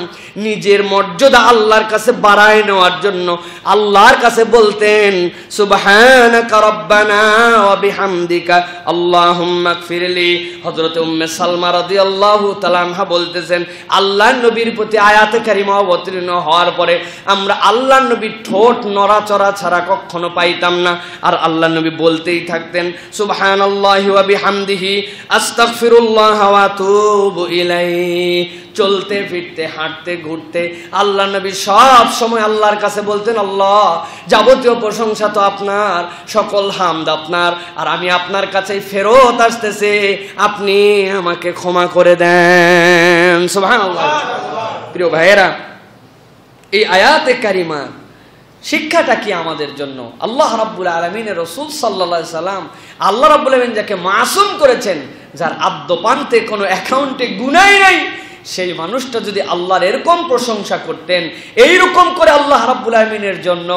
নিজের মর্যাদা আল্লাহর কাছে বাড়ায় নেওয়ার জন্য আল্লাহর কাছে বলতেন সুবহানাকা রব্বানা ওয়া বিহামদিকা আল্লাহুম্মা গফিরলি। হযরত উম্মে সালমা রাদিয়াল্লাহু তাআলা আনহা বলতেছেন, আল্লাহর নবীর প্রতি আয়াতে কারিমা অবতীর্ণ হওয়ার পরে আমরা আল্লাহর নবীর ঠোঁট নড়াচড়া ছাড়া কখনো পাইতাম না, আর আল্লাহর নবী বলতেই থাকতেন সুবহানাল্লাহি ওয়া বিহামদিহি আস্তাগফিরুল্লাহ ওয়া আতুবু ইলাইহি। চলতে ফিরতে হাঁটতে ঘুরতে আল্লাহর নবী সব সময় আল্লাহর কাছে বলতেন, আল্লাহ যাবতীয় প্রশংসা তো আপনার, সকল হামদ আপনার, আর আমি আপনার কাছেই ফেরত আসতেছি, আপনি আমাকে ক্ষমা করে দেন। সুবহানাল্লাহ। প্রিয় ভাইয়েরা, এই আয়াতে কারিমা শিক্ষাটা কি আমাদের জন্য? আল্লাহ রাব্বুল আলামিনের রাসূল সাল্লাল্লাহু আলাইহি সাল্লাম, আল্লাহ রাব্বুল আলামিন যাকে মাসুম করেছেন, যার আদ্যপান্তে কোনো অ্যাকাউন্টে গুনাহ নাই, সেই মানুষটা যদি আল্লাহর এরকম প্রশংসা করতেন, এইরকম করে আল্লাহ রাব্বুল আলামিনের জন্য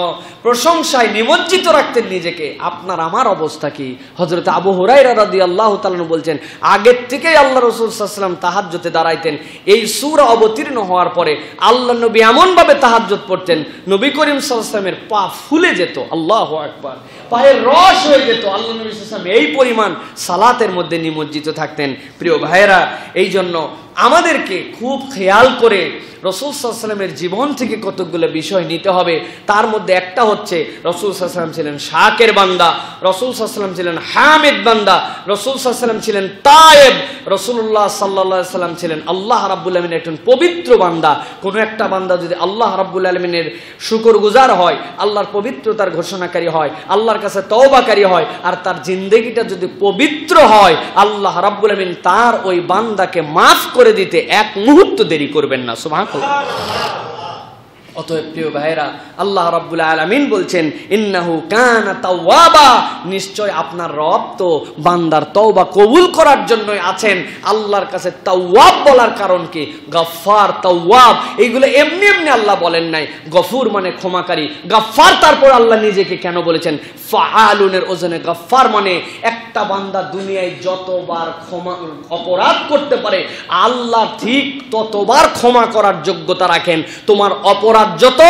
প্রশংসায় নিমজ্জিত রাখতেন নিজেকে, আপনার আমার অবস্থা কি? হযরত আবু হুরায়রা রাদিয়াল্লাহু তাআলা বলছেন, আগের থেকেই আল্লাহ রাসূল সাল্লাল্লাহু আলাইহি ওয়াসাল্লাম তাহাজ্জুদে দাঁড়াইতেন। এই সূরা অবতীর্ণ হওয়ার পরে আল্লাহ নবী এমন ভাবে তাহাজ্জুদ পড়তেন, নবী করিম সাল্লাল্লাহু আলাইহি ওয়াসাল্লামের পা ফুলে যেত, আল্লাহু আকবার, পায়ের রস হয়ে যেত। আল্লাহ নবী সাল্লাল্লাহু আলাইহি ওয়াসাল্লাম এই পরিমাণ সালাতের মধ্যে নিমজ্জিত থাকতেন। প্রিয় ভাইয়েরা, এই জন্য আমাদেরকে খুব খেয়াল করে রাসূল সাল্লাল্লাহু আলাইহি ওয়াসাল্লামের জীবন থেকে কতগুলো বিষয় নিতে হবে। তার মধ্যে একটা হচ্ছে, রাসূল সাল্লাল্লাহু আলাইহি ওয়াসাল্লাম ছিলেন শাকের বান্দা, রাসূল সাল্লাল্লাহু আলাইহি ওয়াসাল্লাম ছিলেন হামিদ বান্দা, রাসূল সাল্লাল্লাহু আলাইহি ওয়াসাল্লাম ছিলেন তায়েব, রাসূলুল্লাহ সাল্লাল্লাহু আলাইহি ওয়াসাল্লাম ছিলেন আল্লাহ রাব্বুল আলামিনের একজন পবিত্র বান্দা। কোন একটা বান্দা যদি আল্লাহ রাব্বুল আলামিনের শুকরগুজার হয়, আল্লাহর পবিত্রতার ঘোষণাকারী হয়, আল্লাহর কাছে তওবাকারী হয়, আর তার জিন্দেগিটা যদি পবিত্র হয়, আল্লাহ রাব্বুল আলামিন তার ওই বান্দাকে মাফ করে দিতে এক মুহূর্ত দেরি করবেন না। সুবহানাল্লাহ। অতএব প্রিয় ভাইরা, আল্লাহ রাব্বুল আলামিন বলছেন ইন্নাহু কানা তাওয়াবা, নিশ্চয় আপনার রব তো বান্দার তওবা কবুল করার জন্যই আছেন। আল্লাহর কাছে তাওয়াব বলার কারণ কি? গফফার, তাওয়াব এইগুলো এমনি এমনি আল্লাহ বলেন নাই। গফুর মানে ক্ষমাকারী, গফফার তারপর আল্লাহ নিজেকে কেন বলেছেন ফাআলুনের ওজনে গফফার মানে একটা বান্দা দুনিয়ায় যতবার ক্ষমা অপরাধ করতে পারে আল্লাহ ঠিক ততবার ক্ষমা করার যোগ্যতা রাখেন। তোমার অপরাধ যত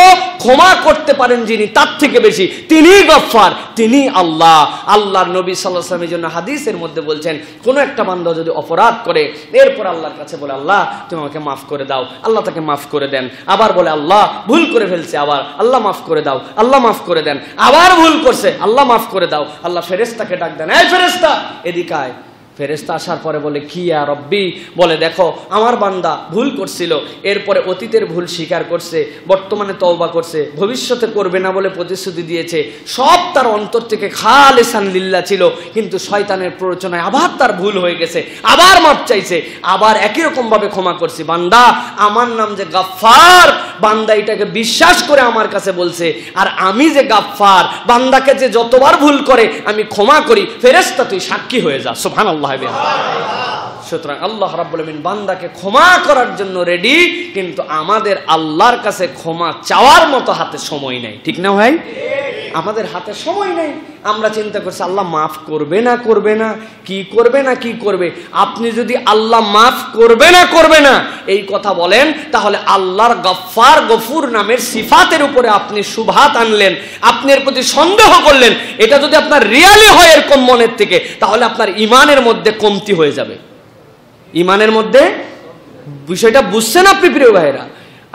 ক্ষমা করতে পারেন যিনি, তার থেকে বেশি তিনি গফফার, তিনি আল্লাহ। আল্লাহর নবী সাল্লাল্লাহু আলাইহি ওয়াসাল্লাম এই জন্য হাদিসের মধ্যে বলছেন, কোন একটা বান্দা যদি অপরাধ করে এরপর আল্লাহর কাছে বলে আল্লাহ তুমি আমাকে মাফ করে দাও, আল্লাহ তাকে মাফ করে দেন। আবার বলে আল্লাহ ভুল করে ফেলছে, আবার আল্লাহ মাফ করে দাও, আল্লাহ মাফ করে দেন। আবার ভুল করছে, আল্লাহ মাফ করে দাও। আল্লাহ ফেরেশতাকে ডাক দেন, এই ফেরেশতা এদিকে আয়। ফেরেশতা আসার পরে বলে কি ইয়া রব্বি, বলে দেখো আমার বান্দা ভুল করছিল, এরপরে অতীতের ভুল স্বীকার করছে, বর্তমানে তওবা করছে, ভবিষ্যতে করবে না বলে প্রতিশ্রুতি দিয়েছে, সব তার অন্তর থেকে খালিসান লিল্লাহ ছিল, কিন্তু শয়তানের প্ররোচনায় আবার তার ভুল হয়ে গেছে, আবার মাফ চাইছে, আবার একই রকম ভাবে ক্ষমা করছি। বান্দা আমার নাম যে গফফার, বান্দা এটাকে বিশ্বাস করে আমার কাছে বলছে, আর আমি যে গফফার, বান্দাকে যে যতবার ভুল করে আমি ক্ষমা করি, ফেরেশতা তুই সাক্ষী হয়ে যা। সুবহানাল্লাহ। সুতরাং আল্লাহ রাব্বুল আলামিন বান্দাকে ক্ষমা করার জন্য রেডি, কিন্তু আমাদের আল্লাহর কাছে ক্ষমা চাওয়ার মতো হাতে সময় নাই। ঠিক না ভাই? আমাদের হাতে সময় নাই। আমরা চিন্তা করছি আল্লাহ মাফ করবে না করবে না, কি করবে না কি করবে। আপনি যদি আল্লাহ মাফ করবে না এই কথা বলেন, তাহলে আল্লাহর গফফার গফুর নামের সিফাতের উপরে আপনি শুবহাত আনলেন, আপনি এর প্রতি সন্দেহ করলেন। এটা যদি আপনার রিয়ালি হয় এরকম মনের থেকে, তাহলে আপনার ইমানের মধ্যে কমতি হয়ে যাবে। ইমানের মধ্যে বিষয়টা বুঝছেন আপনি প্রিয় ভাইরা?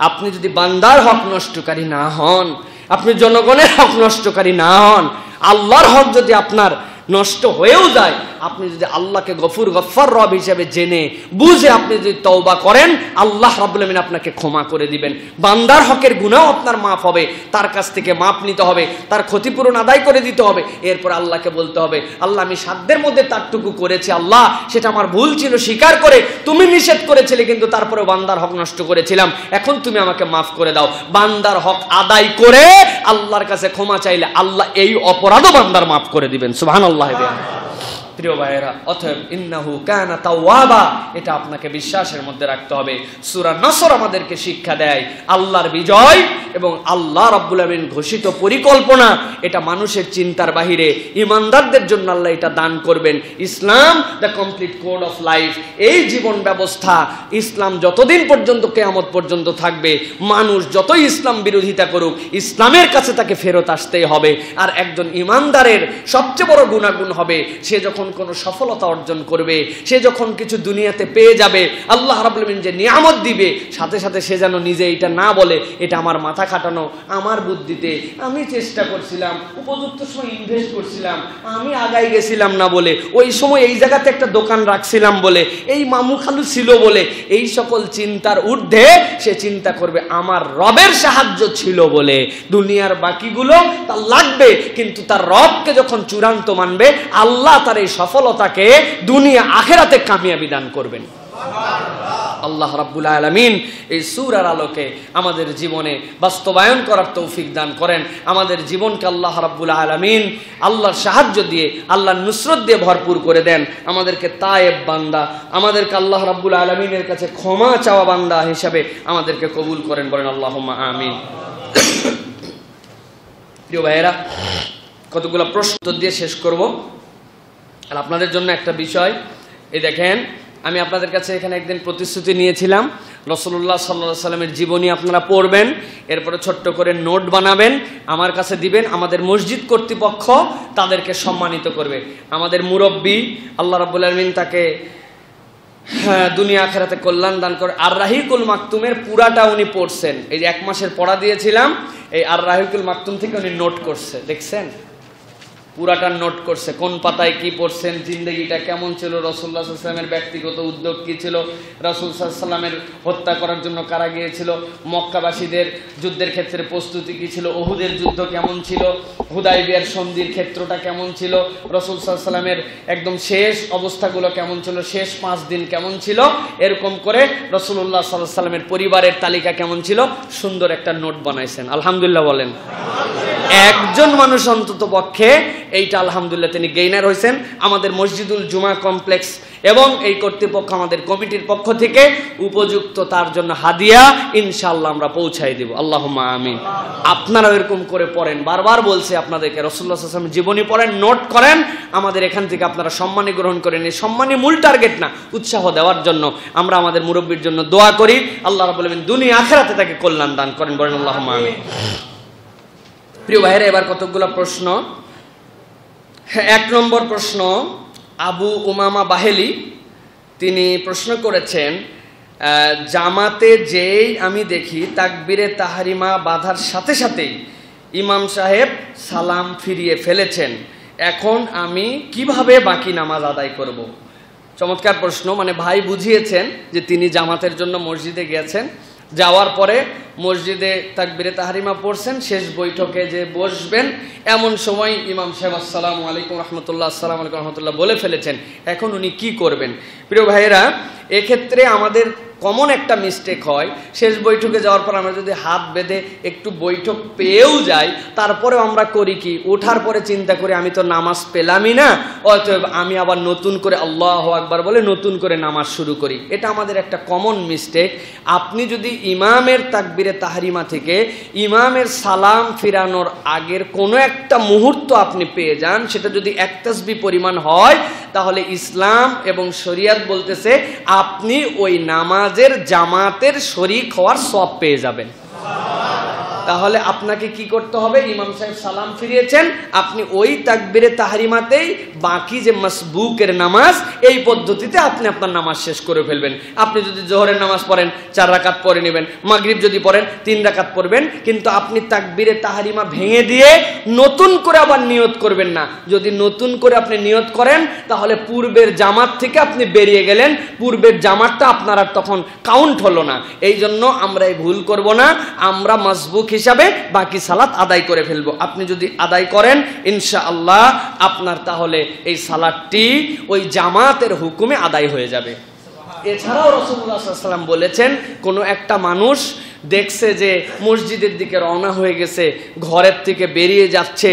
আপনি যদি বান্দার হক নষ্টকারী না হন, আপনি জনগণের হক নষ্টকারী না হন, আল্লাহর হক যদি আপনার নষ্ট হয়েও যায়, আপনি যদি আল্লাহকে গফুর গফফার রব হিসেবে জেনে বুঝে আপনি যদি তওবা করেন, আল্লাহ রাব্বুল আলামিন আপনাকে ক্ষমা করে দিবেন। বান্দার হকের গুনাহ আপনার মাফ হবে, তার কাছ থেকে মাপ নিতে হবে, তার ক্ষতিপূরণ আদায় করে দিতে হবে। এরপর আল্লাহকে বলতে হবে আল্লাহ আমি সাধ্যের মধ্যে তারটুকু করেছি, আল্লাহ সেটা আমার ভুল ছিল, স্বীকার করে তুমি নিষেধ করেছিলে কিন্তু তারপরে বান্দার হক নষ্ট করেছিলাম, এখন তুমি আমাকে মাফ করে দাও। বান্দার হক আদায় করে আল্লাহর কাছে ক্ষমা চাইলে আল্লাহ এই অপরাধও বান্দার মাফ করে দিবেন। সুবহানাল্লাহ। প্রিয় ভাইয়েরা, অতএব ইন্নাহু কানা তাওয়াবা, এটা আপনাকে বিশ্বাসের মধ্যে রাখতে হবে। সূরা নসর আমাদেরকে শিক্ষা দেয় আল্লাহর বিজয় এবং আল্লাহ রাব্বুল আমিন ঘোষিত পরিকল্পনা, এটা মানুষের চিন্তার বাহিরে। ইমানদারদের জন্য আল্লাহ এটা দান করবেন। Islam the complete code of life, এই জীবন ব্যবস্থা ইসলাম যতদিন পর্যন্ত কিয়ামত পর্যন্ত থাকবে, মানুষ যতই ইসলাম বিরোধিতা করুক, ইসলামের কাছে তাকে ফেরত আসতেই হবে। আর একজন ইমানদারের সবচেয়ে বড় গুণাগুণ হবে, সে যখন কোনো সফলতা অর্জন করবে, সে যখন কিছু দুনিয়াতে পেয়ে যাবে, আল্লাহ রাব্বুল আমিন যে নিয়ামত দিবে, সাথে সাথে সে যেন নিজে এটা না বলে এটা আমার মাথা খাটানো, আমার বুদ্ধিতে, আমি চেষ্টা করছিলাম, উপযুক্ত সময় ইনভেস্ট করছিলাম, আমি আগাই গেছিলাম না বলে, ওই সময় এই জায়গাতে একটা দোকান রাখছিলাম বলে, এই মামু খালু ছিল বলে, এই সকল চিন্তার ঊর্ধ্বে সে চিন্তা করবে আমার রবের সাহায্য ছিল বলে। দুনিয়ার বাকিগুলো তার লাগবে, কিন্তু তার রবকে যখন চূড়ান্ত মানবে, আল্লাহ তার এই সফলতাকে দুনিয়া আখিরাতে কামিয়াবি দান করবেন। আল্লাহ রাব্বুল আলামিন এই সূরার আলোকে আমাদের জীবনে বাস্তবায়ন করার তৌফিক দান করেন। আমাদের জীবনকে আল্লাহ রাব্বুল আলামিন আল্লাহর সাহায্য দিয়ে, আল্লাহর নুসরত দিয়ে ভরপুর করে দেন। আমাদেরকে তায়েব বান্দা, আমাদেরকে আল্লাহ রাব্বুল আলামিনের কাছে ক্ষমা চাওয়া বান্দা হিসাবে আমাদেরকে কবুল করেন, বলেন আল্লাহুম্মা আমিন। প্রিয় ভাইয়েরা, কতগুলো প্রশ্ন দিয়ে শেষ করব। আর আপনাদের জন্য একটা বিষয়, এই দেখেন, আমি আপনাদের কাছে এখানে একদিন প্রতিশ্রুতি নিয়েছিলাম, রাসূলুল্লাহ সাল্লাল্লাহু আলাইহি ওয়াসাল্লামের জীবনী আপনারা পড়বেন, এরপরে ছোট্ট করে নোট বানাবেন, আমার কাছে দিবেন। আমাদের মসজিদ কর্তৃপক্ষ তাদেরকে সম্মানিত করবে। আমাদের মুরব্বী, আল্লাহ রাব্বুল আলামিন তাকে দুনিয়া আখিরাতে কল্যাণ দান করে, আর রাহিকুল মাকতুমের পুরাটা উনি পড়ছেন। এই যে 1 মাসের পড়া দিয়েছিলাম, এই আর রাহিকুল মাকতুম থেকে উনি নোট করছে, দেখছেন, পুরাটা নোট করছে, কোন পাতায় কি পড়ছেন, জিন্দেগিটা কেমন ছিল, রাসূলুল্লাহ সাল্লাল্লাহু আলাইহি ওয়াসাল্লামের ব্যক্তিগত উদ্যোগ কি ছিল, রাসূল সাল্লাল্লাহু আলাইহি ওয়াসাল্লামের হত্যা করার জন্য কারা গিয়েছিল, মক্কাবাসীদের যুদ্ধের ক্ষেত্রে প্রস্তুতি কি ছিল, উহুদের যুদ্ধ কেমন ছিল, হুদায়বিয়ার সন্ধির ক্ষেত্রটা কেমন ছিল, রাসূল সাল্লাল্লাহু আলাইহি ওয়াসাল্লামের একদম শেষ অবস্থাগুলো কেমন ছিল, শেষ 5 দিন কেমন ছিল, এরকম করে রাসূলুল্লাহ সাল্লাল্লাহু আলাইহি ওয়াসাল্লামের পরিবারের তালিকা কেমন ছিল, সুন্দর একটা নোট বানাইছেন। আলহামদুলিল্লাহ বলেন। একজন মানুষ অন্তত পক্ষে এইটা আলহামদুলিল্লাহ তিনি গেইনার হয়েছেন। আমাদের মসজিদুল জুমা কমপ্লেক্স এবং এই কর্তৃপক্ষ, আমাদের কমিটির পক্ষ থেকে উপযুক্ত তার জন্য হাদিয়া ইনশাআল্লাহ আমরা পৌঁছাই দেব। আল্লাহুম্মা আমিন। আপনারা এরকম করে পড়েন, বারবার বলছি আপনাদেরকে, রাসূলুল্লাহ সাল্লাল্লাহু আলাইহি ওয়াসাল্লামের জীবনী পড়েন, নোট করেন, আমাদের এখান থেকে আপনারা সম্মানী গ্রহণ করেন। এই সম্মানী মূল টার্গেট না, উৎসাহ দেওয়ার জন্য আমরা আমাদের মুরব্বীর জন্য দোয়া করি, আল্লাহ রাব্বুল আলামিন দুনিয়া আখিরাতে তাকে কল্যাণ দান করেন, বলেন আল্লাহুম্মা আমিন। প্রিয় ভাইয়েরা, এবার কতগুলো প্রশ্ন। 1 নম্বর প্রশ্ন, আবু উমামা বাহেলি তিনি প্রশ্ন করেছেন, জামাতে যেই আমি দেখি তাকবীরে তাহরিমা বাঁধার সাথে সাথেই ইমাম সাহেব সালাম ফিরিয়ে ফেলেছেন, এখন আমি কিভাবে বাকি নামাজ আদায় করব? চমৎকার প্রশ্ন। মানে ভাই বুঝিয়েছেন যে তিনি জামাতের জন্য মসজিদে গিয়েছেন, যাওয়ার পরে মসজিদে তাকবীরে তাহরিমা পড়ছেন, শেষ বৈঠকে যে বসবেন এমন সময় ইমাম সাহেব আসসালামু আলাইকুম রহমতুল্লাহ, আসসালামু আলাইকুম রহমতুল্লাহ বলে ফেলেছেন, এখন উনি কি করবেন? প্রিয় ভাইয়েরা, এক্ষেত্রে আমাদের কমন একটা মিস্টেক হয়, শেষ বৈঠকে যাওয়ার পর আমরা যদি হাত বেঁধে একটু বৈঠক পেয়েও যাই, তারপরেও আমরা করি কি, ওঠার পরে চিন্তা করি আমি তো নামাজ পেলামই না, অতএব আমি আবার নতুন করে আল্লাহু আকবার বলে নতুন করে নামাজ শুরু করি। এটা আমাদের একটা কমন মিস্টেক। আপনি যদি ইমামের তাকবীরে তাহরিমা থেকে ইমামের সালাম ফিরানোর আগের কোনো একটা মুহূর্ত আপনি পেয়ে যান, সেটা যদি 1 তাসবিহ পরিমাণ হয়, তাহলে ইসলাম এবং শরিয়ত বলতেছে আপনি ওই নামাজের জামাতের শরীক হওয়ার সওয়াব পেয়ে যাবেন। তাহলে আপনাকে কি করতে হবে? ইমাম সাহেব সালাম ফিরিয়েছেন, আপনি ওই তাকবীরে তাহরিমাতেই বাকি যে মাসবুকের নামাজ, এই পদ্ধতিতে আপনি আপনার নামাজ শেষ করে ফেলবেন। আপনি যদি জোহরের নামাজ পড়েন 4 রাকাত পড়ে নেবেন, মাগরিব যদি পড়েন 3 রাকাত পড়বেন, কিন্তু আপনি তাকবীরে তাহরিমা ভেঙে দিয়ে নতুন করে আবার নিয়ত করবেন না। যদি নতুন করে আপনি নিয়ত করেন, তাহলে পূর্বের জামাত থেকে আপনি বেরিয়ে গেলেন, পূর্বের জামাতটা আপনার আর তখন কাউন্ট হলো না। এই জন্য আমরা এই ভুল করব না, আমরা মাসবুক হিসাবে বাকি সালাত আদায় করে ফেলবো। আপনি যদি আদায় করেন ইনশাআল্লাহ আপনার তাহলে এই সালাতটি ওই জামাতের হুকুমে আদায় হয়ে যাবে। এছাড়াও রাসূলুল্লাহ সাল্লাল্লাহু আলাইহি ওয়াসাল্লাম বলেছেন, কোনো একটা মানুষ দেখছে যে মসজিদের দিকে রওনা হয়ে গেছে, ঘরের থেকে বেরিয়ে যাচ্ছে,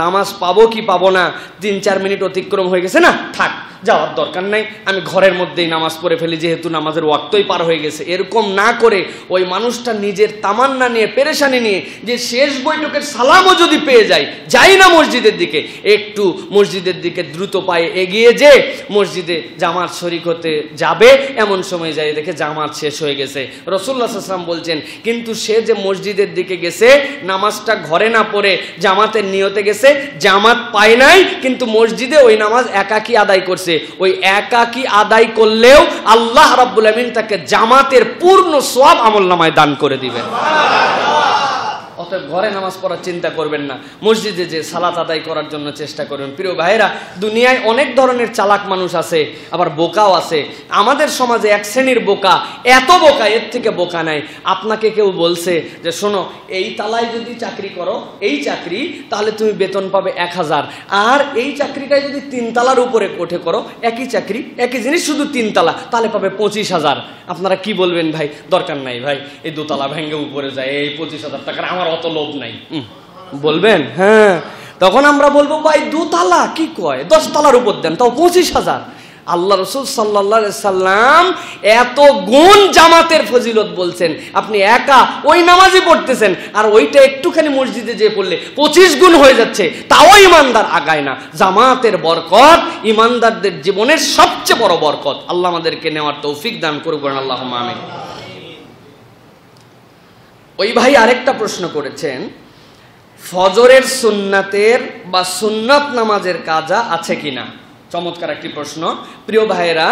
নামাজ পাবো কি পাবো না, 3-4 মিনিট অতিক্রম হয়ে গেছে, না থাক যাওয়ার দরকার নাই, আমি ঘরের মধ্যেই নামাজ পড়ে ফেলি, যেহেতু নামাজের ওয়াক্তই পার হয়ে গেছে। এরকম না করে ওই মানুষটা নিজের তামান্না নিয়ে, পেরেশানি নিয়ে, যে শেষ বৈঠকের সালামও যদি পেয়ে যায়, যাই না মসজিদের দিকে, একটু মসজিদের দিকে দ্রুত পায়ে এগিয়ে যে মসজিদে জামাত শরীক হতে যাবে, এমন সময় যাই দেখে জামাত শেষ হয়ে গেছে। রাসূলুল্লাহ সাল্লাল্লাহু আলাইহি ওয়াসাল্লাম বলছেন, কিন্তু সে যে মসজিদের দিকে গেছে, নামাজটা ঘরে না পড়ে জামাতের নিয়তে গেছে, জামাত পায় নাই, কিন্তু মসজিদে ওই নামাজ একাকী আদায় করছে, ওই একাকী আদায় করলেও আল্লাহ রাব্বুল আমিন তাকে জামাতের পূর্ণ সওয়াব আমলনামায় দান করে দিবেন। অতএব ঘরে নামাজ পড়ার চিন্তা করবেন না, মসজিদে যে সালাত আদায় করার জন্য চেষ্টা করবেন। প্রিয় ভাইয়েরা, দুনিয়ায় অনেক ধরনের চালাক মানুষ আছে, আবার বোকাও আছে। আমাদের সমাজে এক শ্রেণীর বোকা, এত বোকা, এর থেকে বোকা নাই। আপনাকে কেউ বলছে যে শোনো, এই তালায় যদি চাকরি করো, এই চাকরি, তাহলে তুমি বেতন পাবে 1000, আর এই চাকরিটাই যদি 3 তালার উপরে কোঠে করো, একই চাকরি, একই জিনিস, শুধু 3 তালা, তাহলে পাবে 25,000। আপনারা কি বলবেন? ভাই দরকার নাই, ভাই এই 2 তালা ভেঙে উপরে যায়, এই 25,000 টাকার আমার অত লোভ নাই বলবেন? হ্যাঁ, তখন আমরা বলবো ভাই 2 তালা কি কয়, 10 তালার উপর দেন, তাও 25,000। আল্লাহ রাসূল সাল্লাল্লাহু আলাইহি সাল্লাম এত গুণ জামাতের ফজিলত বলছেন, আপনি একা ওই নামাজই পড়তেছেন, আর ওইটা একটুখানি মসজিদে যেয়ে পড়লে 25 গুণ হয়ে যাচ্ছে, তাও ইমানদার আগায় না। জামাতের বরকত ইমানদারদের জীবনের সবচেয়ে বড় বরকত। আল্লাহ আমাদেরকে নেওয়ার তৌফিক দান করুক, আল্লাহুম্মা আমিন। ওই ভাই আরেকটা প্রশ্ন করেছেন, ফজরের সুন্নাতের বা সুন্নাত নামাজের কাজা আছে কিনা? চমৎকার একটি প্রশ্ন। প্রিয় ভাইয়েরা,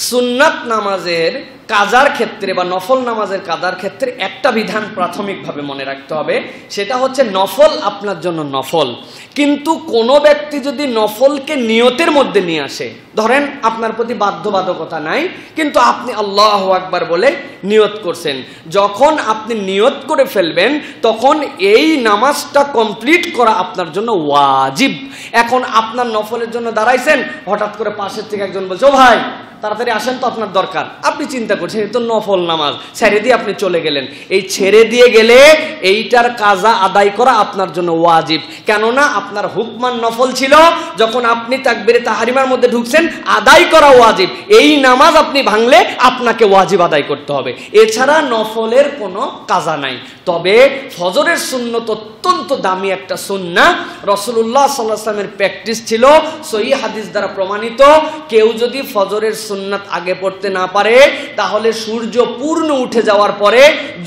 সুন্নাত নামাজের কাজার ক্ষেত্রে বা নফল নামাজের কাজার ক্ষেত্রে একটা বিধান প্রাথমিকভাবে মনে রাখতে হবে, সেটা হচ্ছে নফল আপনার জন্য নফল, কিন্তু কোনো ব্যক্তি যদি নফলকে নিয়তের মধ্যে নিয়ে আসে, ধরেন আপনার প্রতি বাধ্যবাধকতা নাই, কিন্তু আপনি আল্লাহু আকবার বলে নিয়ত করছেন, যখন আপনি নিয়ত করে ফেলবেন তখন এই নামাজটা কমপ্লিট করা আপনার জন্য ওয়াজিব। এখন আপনার নফলের জন্য দাঁড়াইছেন, হঠাৎ করে পাশের থেকে একজন বলছে, ও ভাই তাড়াতাড়ি আসেন তো, আপনার দরকার। আপনি চিন্তা করছেন এই তো নফল নামাজ, ছেড়ে দিয়ে আপনি চলে গেলেন। এই ছেড়ে দিয়ে গেলে এইটার কাজা আদায় করা আপনার জন্য ওয়াজিব, কেননা আপনার হুকমান নফল ছিল, যখন আপনি তাকবীরে তাহরিমার মধ্যে ঢুকছেন আদায় করা ওয়াজিব। এই নামাজ আপনি ভাঙলে আপনাকে ওয়াজিব আদায় করতে হবে, এছাড়া নফলের কোনো কাজা নাই। তবে ফজরের সুন্নত অত্যন্ত দামি একটা সুন্নাহ, রাসূলুল্লাহ সাল্লাল্লাহু আলাইহি ওয়াসাল্লামের প্র্যাকটিস ছিল, সহিহ হাদিস দ্বারা প্রমাণিত, কেউ যদি ফজরের সুন্নাত আগে পড়তে না পারে, তাহলে সূর্য পূর্ণ উঠে যাওয়ার পরে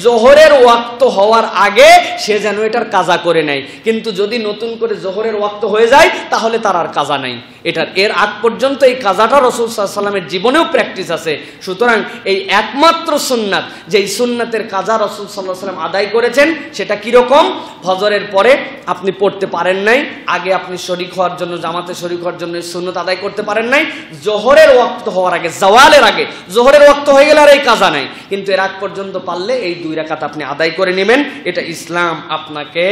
জোহরের ওয়াক্ত হওয়ার আগে সে যেন এটার কাজা করে নেয়। কিন্তু যদি নতুন করে জোহরের ওয়াক্ত হয়ে যায়, তাহলে তার আর কাজা নাই। এটার এর আগ পর্যন্ত এই কাজাটা রাসূল সাল্লাল্লাহু আলাইহি ওয়াসাল্লামের জীবনেও প্র্যাকটিস আছে। সুতরাং এই একমাত্র সুন্নাত, যেই সুন্নাতের কাজা রাসূল সাল্লাল্লাহু আলাইহি ওয়াসাল্লাম আদায় করেছেন, সেটা কিরকম? ফজরের পরে আপনি পড়তে পারেন নাই, আগে আপনি শরীক হওয়ার জন্য, জামাতে শরীক হওয়ার জন্য সুন্নাত আদায় করতে পারেন নাই, জোহরের ওয়াক্ত হওয়ার আগে, জাওয়ালের আগে, জোহরের ওয়াক্ত হয়ে গেলে আর এই কাজা নাই, কিন্তু এর আগ পর্যন্ত পারলে এই 2 রাকাত আপনি আদায় করে নেবেন। এটা ইসলাম আপনাকে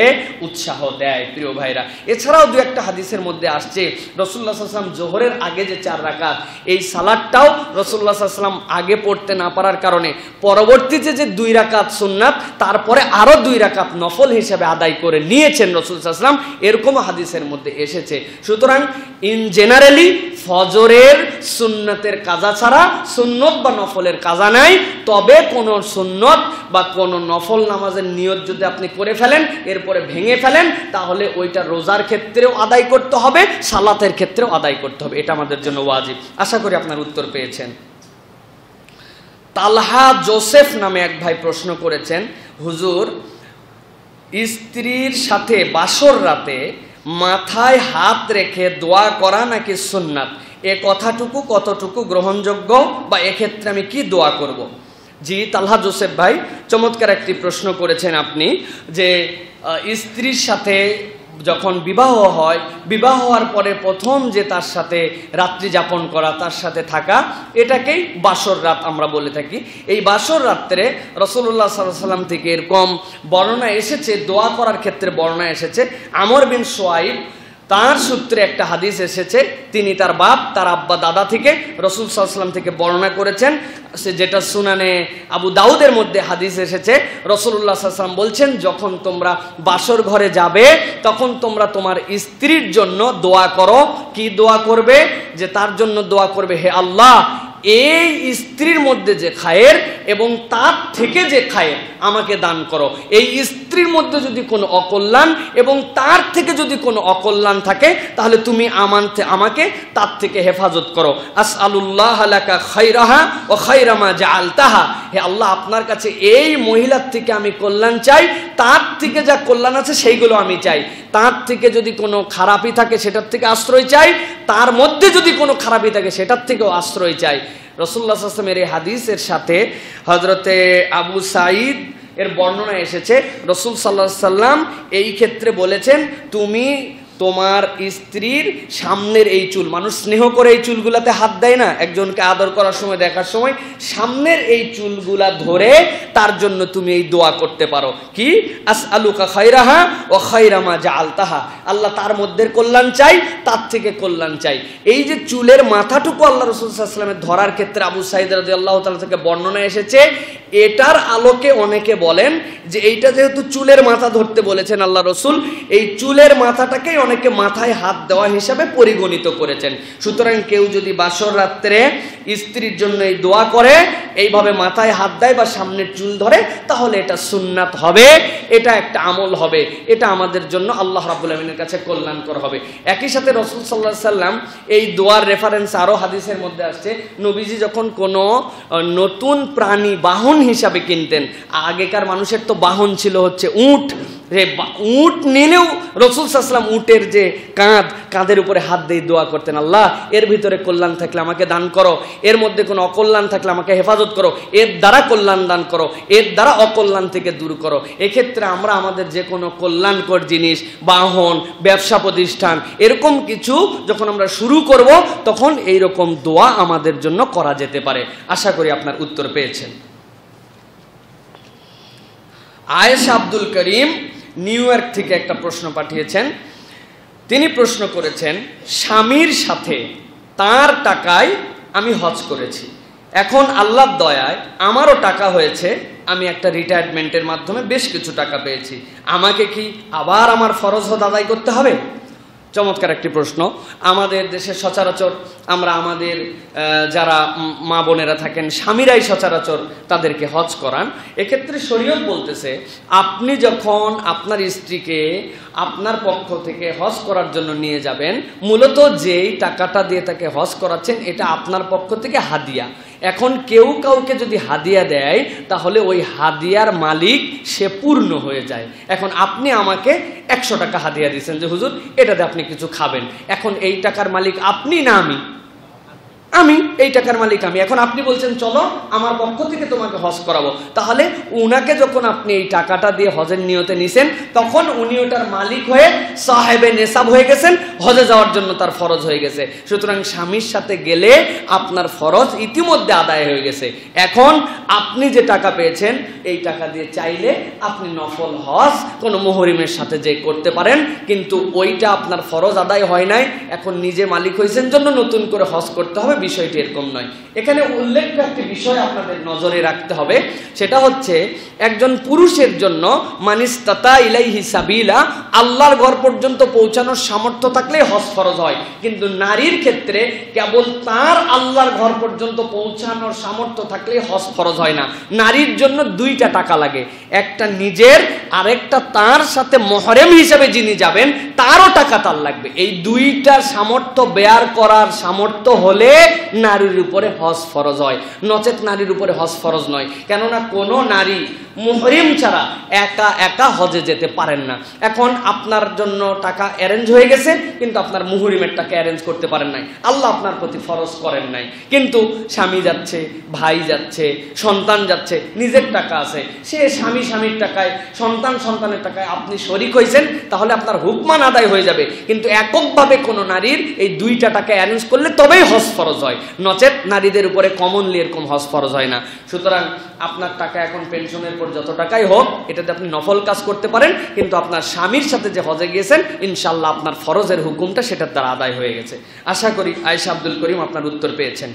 উৎসাহ দেয়। প্রিয় ভাইরা, এছাড়াও 2-1টা হাদিসের মধ্যে আসছে, রাসূলুল্লাহ সাল্লাল্লাহু আলাইহি ওয়াসাল্লাম জোহরের আগে যে 4 রাকাত, এই সালাতটাও রাসূলুল্লাহ সাল্লাল্লাহু আলাইহি ওয়াসাল্লাম আগে পড়তে না পারার কারণে পরবর্তীতে যে 2 রাকাত সুন্নাত, তারপরে আরো 2 রাকাত নফল হিসেবে আদায় করে নিয়েছেন রাসূল সাল্লাল্লাহু আলাইহি ওয়াসাল্লাম, এরকম হাদিসের মধ্যে এসেছে। সুতরাং ইন জেনারেলি ফজরের সুন্নতের কাজা ছাড়া সুন্নত বা নফলের কাজা নাই। তবে কোন সুন্নত বা কোন নফল নামাজের নিয়ত যদি আপনি করে ফেলেন, এরপরে ভেঙে ফেলেন, তাহলে ওইটা রোজার ক্ষেত্রেও আদায় করতে হবে, সালাতের ক্ষেত্রেও আদায় করতে হবে। এটা আমাদের জন্য ওয়াজিব। আশা করি আপনার উত্তর পেয়েছেন। তালহা জোসেফ নামে এক ভাই প্রশ্ন করেছেন, হুজুর, স্ত্রীর সাথে বাসর রাতে মাথায় হাত রেখে দোয়া করা নাকি সুন্নাত, এ কথাটুকু কতটুকু গ্রহণযোগ্য, বা এক্ষেত্রে আমি কি দোয়া করব? জি তালহা জোসেফ ভাই, চমৎকার একটি প্রশ্ন করেছেন আপনি, যে স্ত্রীর সাথে যখন বিবাহ হয়, বিবাহ হওয়ার পরে প্রথম যে তার সাথে রাত্রি যাপন করা, তার সাথে থাকা, এটাকেই বাসর রাত আমরা বলে থাকি। এই বাসর রাত্রে রাসূলুল্লাহ সাল্লাল্লাহু আলাইহি ওয়াসাল্লাম থেকে এরকম বর্ণনা এসেছে, দোয়া করার ক্ষেত্রে বর্ণনা এসেছে। আমর বিন শুআইব তার সূত্রে একটা হাদিস এসেছে, তিনি তার বাপ, তার আব্বা, দাদা থেকে রাসূল সাল্লাল্লাহু আলাইহি ওয়াসাল্লাম থেকে বর্ণনা করেছেন, যেটা সুনানে আবু দাউদের মধ্যে হাদিস এসেছে। রাসূলুল্লাহ সাল্লাল্লাহু আলাইহি ওয়াসাল্লাম বলছেন, যখন তোমরা বাসর ঘরে যাবে তখন তোমরা তোমার স্ত্রীর জন্য দোয়া করো। কি দোয়া করবে? যে তার জন্য দোয়া করবে, হে আল্লাহ, এই স্ত্রীর মধ্যে যে খায়ের এবং তার থেকে যে খায়ের আমাকে দান করো। এই স্ত্রীর মধ্যে যদি কোনো অকল্যাণ এবং তার থেকে যদি কোনো অকল্যাণ থাকে তাহলে তুমি আমাকে তার থেকে হেফাজত করো। আসআলুল্লাহ লাকা খায়রাহা ওয়া খায়রা মা জাআলতাহা। হে আল্লাহ, আপনার কাছে এই মহিলার থেকে আমি কল্যাণ চাই, তার থেকে যা কল্যাণ আছে সেইগুলো আমি চাই। তার থেকে যদি কোনো খারাপি থাকে সেটার থেকে আশ্রয় চাই, তার মধ্যে যদি কোনো খারাপি থাকে সেটার থেকেও আশ্রয় চাই। রাসূলুল্লাহ সাল্লাল্লাহু আলাইহি ওয়াসাল্লামের এই হাদিসের সাথে হযরতে আবু সাঈদ এর বর্ণনা এসেছে, রাসূল সাল্লাল্লাহু আলাইহি ওয়াসাল্লাম এই ক্ষেত্রে বলেছেন, তুমি তোমার স্ত্রীর সামনের এই চুল, মানুষ স্নেহ করে এই চুলগুলাতে হাত দেয় না, একজনকে আদর করার সময়, দেখার সময় সামনের এই চুলগুলা ধরে তার জন্য তুমি এই দোয়া করতে পারো। কি? আসআলুকা খায়রাহা ওয়া খায়রা মা জাআলতাহা। আল্লাহ তার মধ্যে কল্যাণ চাই, তার থেকে কল্যাণ চাই। এই যে চুলের মাথাটুকু আল্লাহ রাসূল সাল্লাল্লাহু আলাইহি ওয়াসাল্লামের ধরার ক্ষেত্রে আবু সাঈদ রাদিয়াল্লাহু তাআলা থেকে বর্ণনা এসেছে, এটার আলোকে অনেকে বলেন যে এইটা যেহেতু চুলের মাথা ধরতে বলেছেন আল্লাহ রসুল, এই চুলের মাথাটাকেই অনেকে মাথায় হাত দেওয়া হিসাবে পরিগণিত করেছেন। সুতরাং কেউ যদি বাসর রাত্রে স্ত্রীর জন্য এই দোয়া করে, এইভাবে মাথায় হাত দেয় বা সামনের চুল ধরে, তাহলে এটা সুন্নাত হবে, এটা একটা আমল হবে, এটা আমাদের জন্য আল্লাহ রাব্বুল আমিনের কাছে কল্যাণকর হবে। একই সাথে রাসূল সাল্লাল্লাহু আলাইহি সাল্লাম এই দোয়ার রেফারেন্স আরো হাদিসের মধ্যে আসছে, নবীজি যখন কোনো নতুন প্রাণী বাহন হিসাবে কিনতেন, আগেকার মানুষের তো বাহন ছিল হচ্ছে উট, উট নিলেও রাসূল সাল্লাল্লাহু আলাইহি ওয়াসাল্লাম উটের যে কাঁধের উপরে হাত দিয়ে দোয়া করতেন, আল্লাহ এর ভিতরে কল্যাণ থাকলে আমাকে দান করো, এর মধ্যে কোনো অকল্যাণ থাকলে আমাকে হেফাজত করো, এর দ্বারা কল্যাণ দান করো, এর দ্বারা অকল্যাণ থেকে দূর করো। এক্ষেত্রে আমরা আমাদের যে কোনো কল্যাণকর জিনিস, বাহন, ব্যবসা প্রতিষ্ঠান, এরকম কিছু যখন আমরা শুরু করব তখন এইরকম দোয়া আমাদের জন্য করা যেতে পারে। আশা করি আপনার উত্তর পেয়েছেন। আয়েশা আব্দুল করিম নিউ ইয়র্ক থেকে একটা প্রশ্ন পাঠিয়েছেন। তিনি প্রশ্ন করেছেন, স্বামীর সাথে তার টাকায় আমি হজ করেছি, এখন আল্লাহর দয়ায় আমারও টাকা হয়েছে, আমি একটা রিটায়ারমেন্টের মাধ্যমে বেশ কিছু টাকা পেয়েছি, আমাকে কি আবার আমার ফরজ হজ আদায় করতে হবে? চমৎকার একটি প্রশ্ন। আমাদের দেশে সচরাচর আমরা আমাদের যারা মা বোনেরা থাকেন, স্বামীরাই সচরাচর তাদেরকে হজ করান। এক্ষেত্রে শরীয়ত বলতেছে, আপনি যখন আপনার স্ত্রীকে আপনার পক্ষ থেকে হজ করার জন্য নিয়ে যাবেন, মূলত যেই টাকাটা দিয়ে তাকে হজ করাচ্ছেন এটা আপনার পক্ষ থেকে হাদিয়া। এখন কেউ কাউকে যদি হাদিয়া দেয় তাহলে ওই হাদিয়ার মালিক সে পূর্ণ হয়ে যায়। এখন আপনি আমাকে 100 টাকা হাদিয়া দিয়েছেন যে হুজুর এটাতে আপনি কিছু খাবেন, এখন এই টাকার মালিক আপনি না আমি এই টাকার মালিক আমি। এখন আপনি বলছেন চলো আমার পক্ষ থেকে তোমাকে হজ করাবো, তাহলে উনাকে যখন আপনি এই টাকাটা দিয়ে হজের নিয়তে নিছেন তখন উনি ওটার মালিক হয়ে সাহেবে নেসাব হয়ে গেছেন, হজে যাওয়ার জন্য তার ফরজ হয়ে গেছে। সুতরাং স্বামীর সাথে গেলে আপনার ফরজ ইতিমধ্যে আদায় হয়ে গেছে। এখন আপনি যে টাকা পেয়েছেন এই টাকা দিয়ে চাইলে আপনি নফল হজ কোনো মুহরিমের সাথে যে করতে পারেন, কিন্তু ওইটা আপনার ফরজ আদায় হয় নাই, এখন নিজে মালিক হয়েছেন জন্য নতুন করে হজ করতে হবে, বিষয়টি এরকম নয়। এখানে উল্লেখ্য একটি বিষয় আপনাদের নজরে রাখতে হবে, সেটা হচ্ছে একজন পুরুষের জন্য মানিস্তাতা ইলাইহি সাবিলা, আল্লাহর ঘর পর্যন্ত পৌঁছানোর সামর্থ্য থাকলে হজ ফরজ হয়, কিন্তু নারীর ক্ষেত্রে কেবল তার আল্লাহর ঘর পর্যন্ত পৌঁছানোর সামর্থ্য থাকলে হজ ফরজ হয় না। নারীর জন্য 2টা টাকা লাগে, একটা নিজের, আরেকটা তার সাথে মুহরম হিসেবে যিনি যাবেন তারও টাকা তার লাগবে। এই 2টা সামর্থ্য বেয়ার করার সামর্থ্য হলে নারীর উপরে হজ ফরজ হয়, নচেত নারীর উপরে হজ ফরজ নয়। কেননা কোনো নারী মুহরিম ছাড়া একা একা হজে যেতে পারেন না। এখন আপনার জন্য টাকা অ্যারেঞ্জ হয়ে গেছে, কিন্তু আপনার মুহরিমের টাকা অ্যারেঞ্জ করতে পারেন নাই, আল্লাহ আপনার প্রতি ফরজ করেন নাই, কিন্তু স্বামী যাচ্ছে, ভাই যাচ্ছে, সন্তান যাচ্ছে, নিজের টাকা আছে, সে স্বামীর টাকায়, সন্তানের টাকায় আপনি শরিক হয়েছেন, তাহলে আপনার হুকমান আদায় হয়ে যাবে। কিন্তু এককভাবে কোনো নারীর এই 2টা টাকা অ্যারেঞ্জ করলে তবেই হজ ফরজ হয়, নচেত নারীদের উপরে কমনলি এরকম হজ ফরজ হয় না। সুতরাং আপনার টাকা এখন পেনশনের উপর যত টাকাই হোক, এটাতে আপনি নফল কাজ করতে পারেন, কিন্তু আপনার স্বামীর সাথে যে হজে গিয়েছেন ইনশাআল্লাহ আপনার ফরজের হুকুমটা সেটার দ্বারা আদায় হয়ে গেছে। আশা করি আয়েশা আব্দুল করিম আপনার উত্তর পেয়েছেন।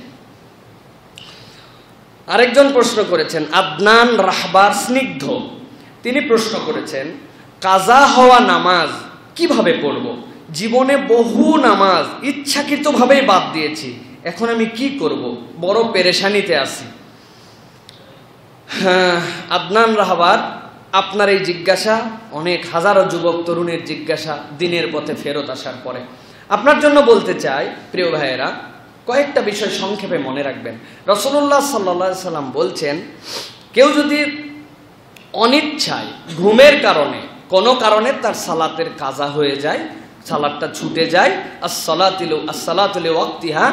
আরেকজন প্রশ্ন করেছেন, আদনান রাহবার স্নিগ্ধ, তিনি প্রশ্ন করেছেন কাজা হওয়া নামাজ কিভাবে পড়ব? জীবনে বহু নামাজ ইচ্ছাকৃতভাবেই বাদ দিয়েছি, এখন আমি কি করব? বড় পেরেশানিতে আছি। হ্যাঁ আদনান রাহবার, আপনার এই জিজ্ঞাসা অনেক হাজারো যুবক তরুণের জিজ্ঞাসা দিনের পথে ফেরত আসার পরে। আপনার জন্য বলতে চাই প্রিয় ভাইয়েরা, কয়েকটা বিষয় সংক্ষেপে মনে রাখবেন। রাসূলুল্লাহ সাল্লাল্লাহু আলাইহি সাল্লাম বলছেন, কেউ যদি অনিচ্ছায় ঘুমের কারণে কোনো কারণে তার সালাতের কাজা হয়ে যায়, সালাতটা ছুটে যায়, আসসালাতু লিওয়াক্তিহা,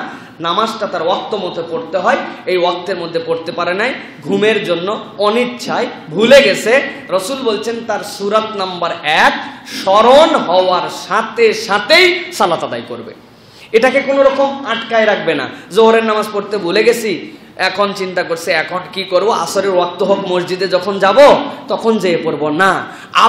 নামাজটা তার ওয়াক্ত মতো পড়তে হয়, এই ওয়াক্তের মধ্যে পড়তে পারে নাই, ঘুমের জন্য অনিচ্ছায় ভুলে গেছে, রাসূল বলছেন তার সূরাত নাম্বার 1 স্মরণ হওয়ার সাথে সাথেই সালাত আদায় করবে। এটাকে কোনো রকম আটকায় রাখবে না। জোহরের নামাজ পড়তে ভুলে গেছি, এখন চিন্তা করছে এখন কি করব, আসরের ওয়াক্ত হোক মসজিদে যখন যাব তখন যেয়ে পড়বো না।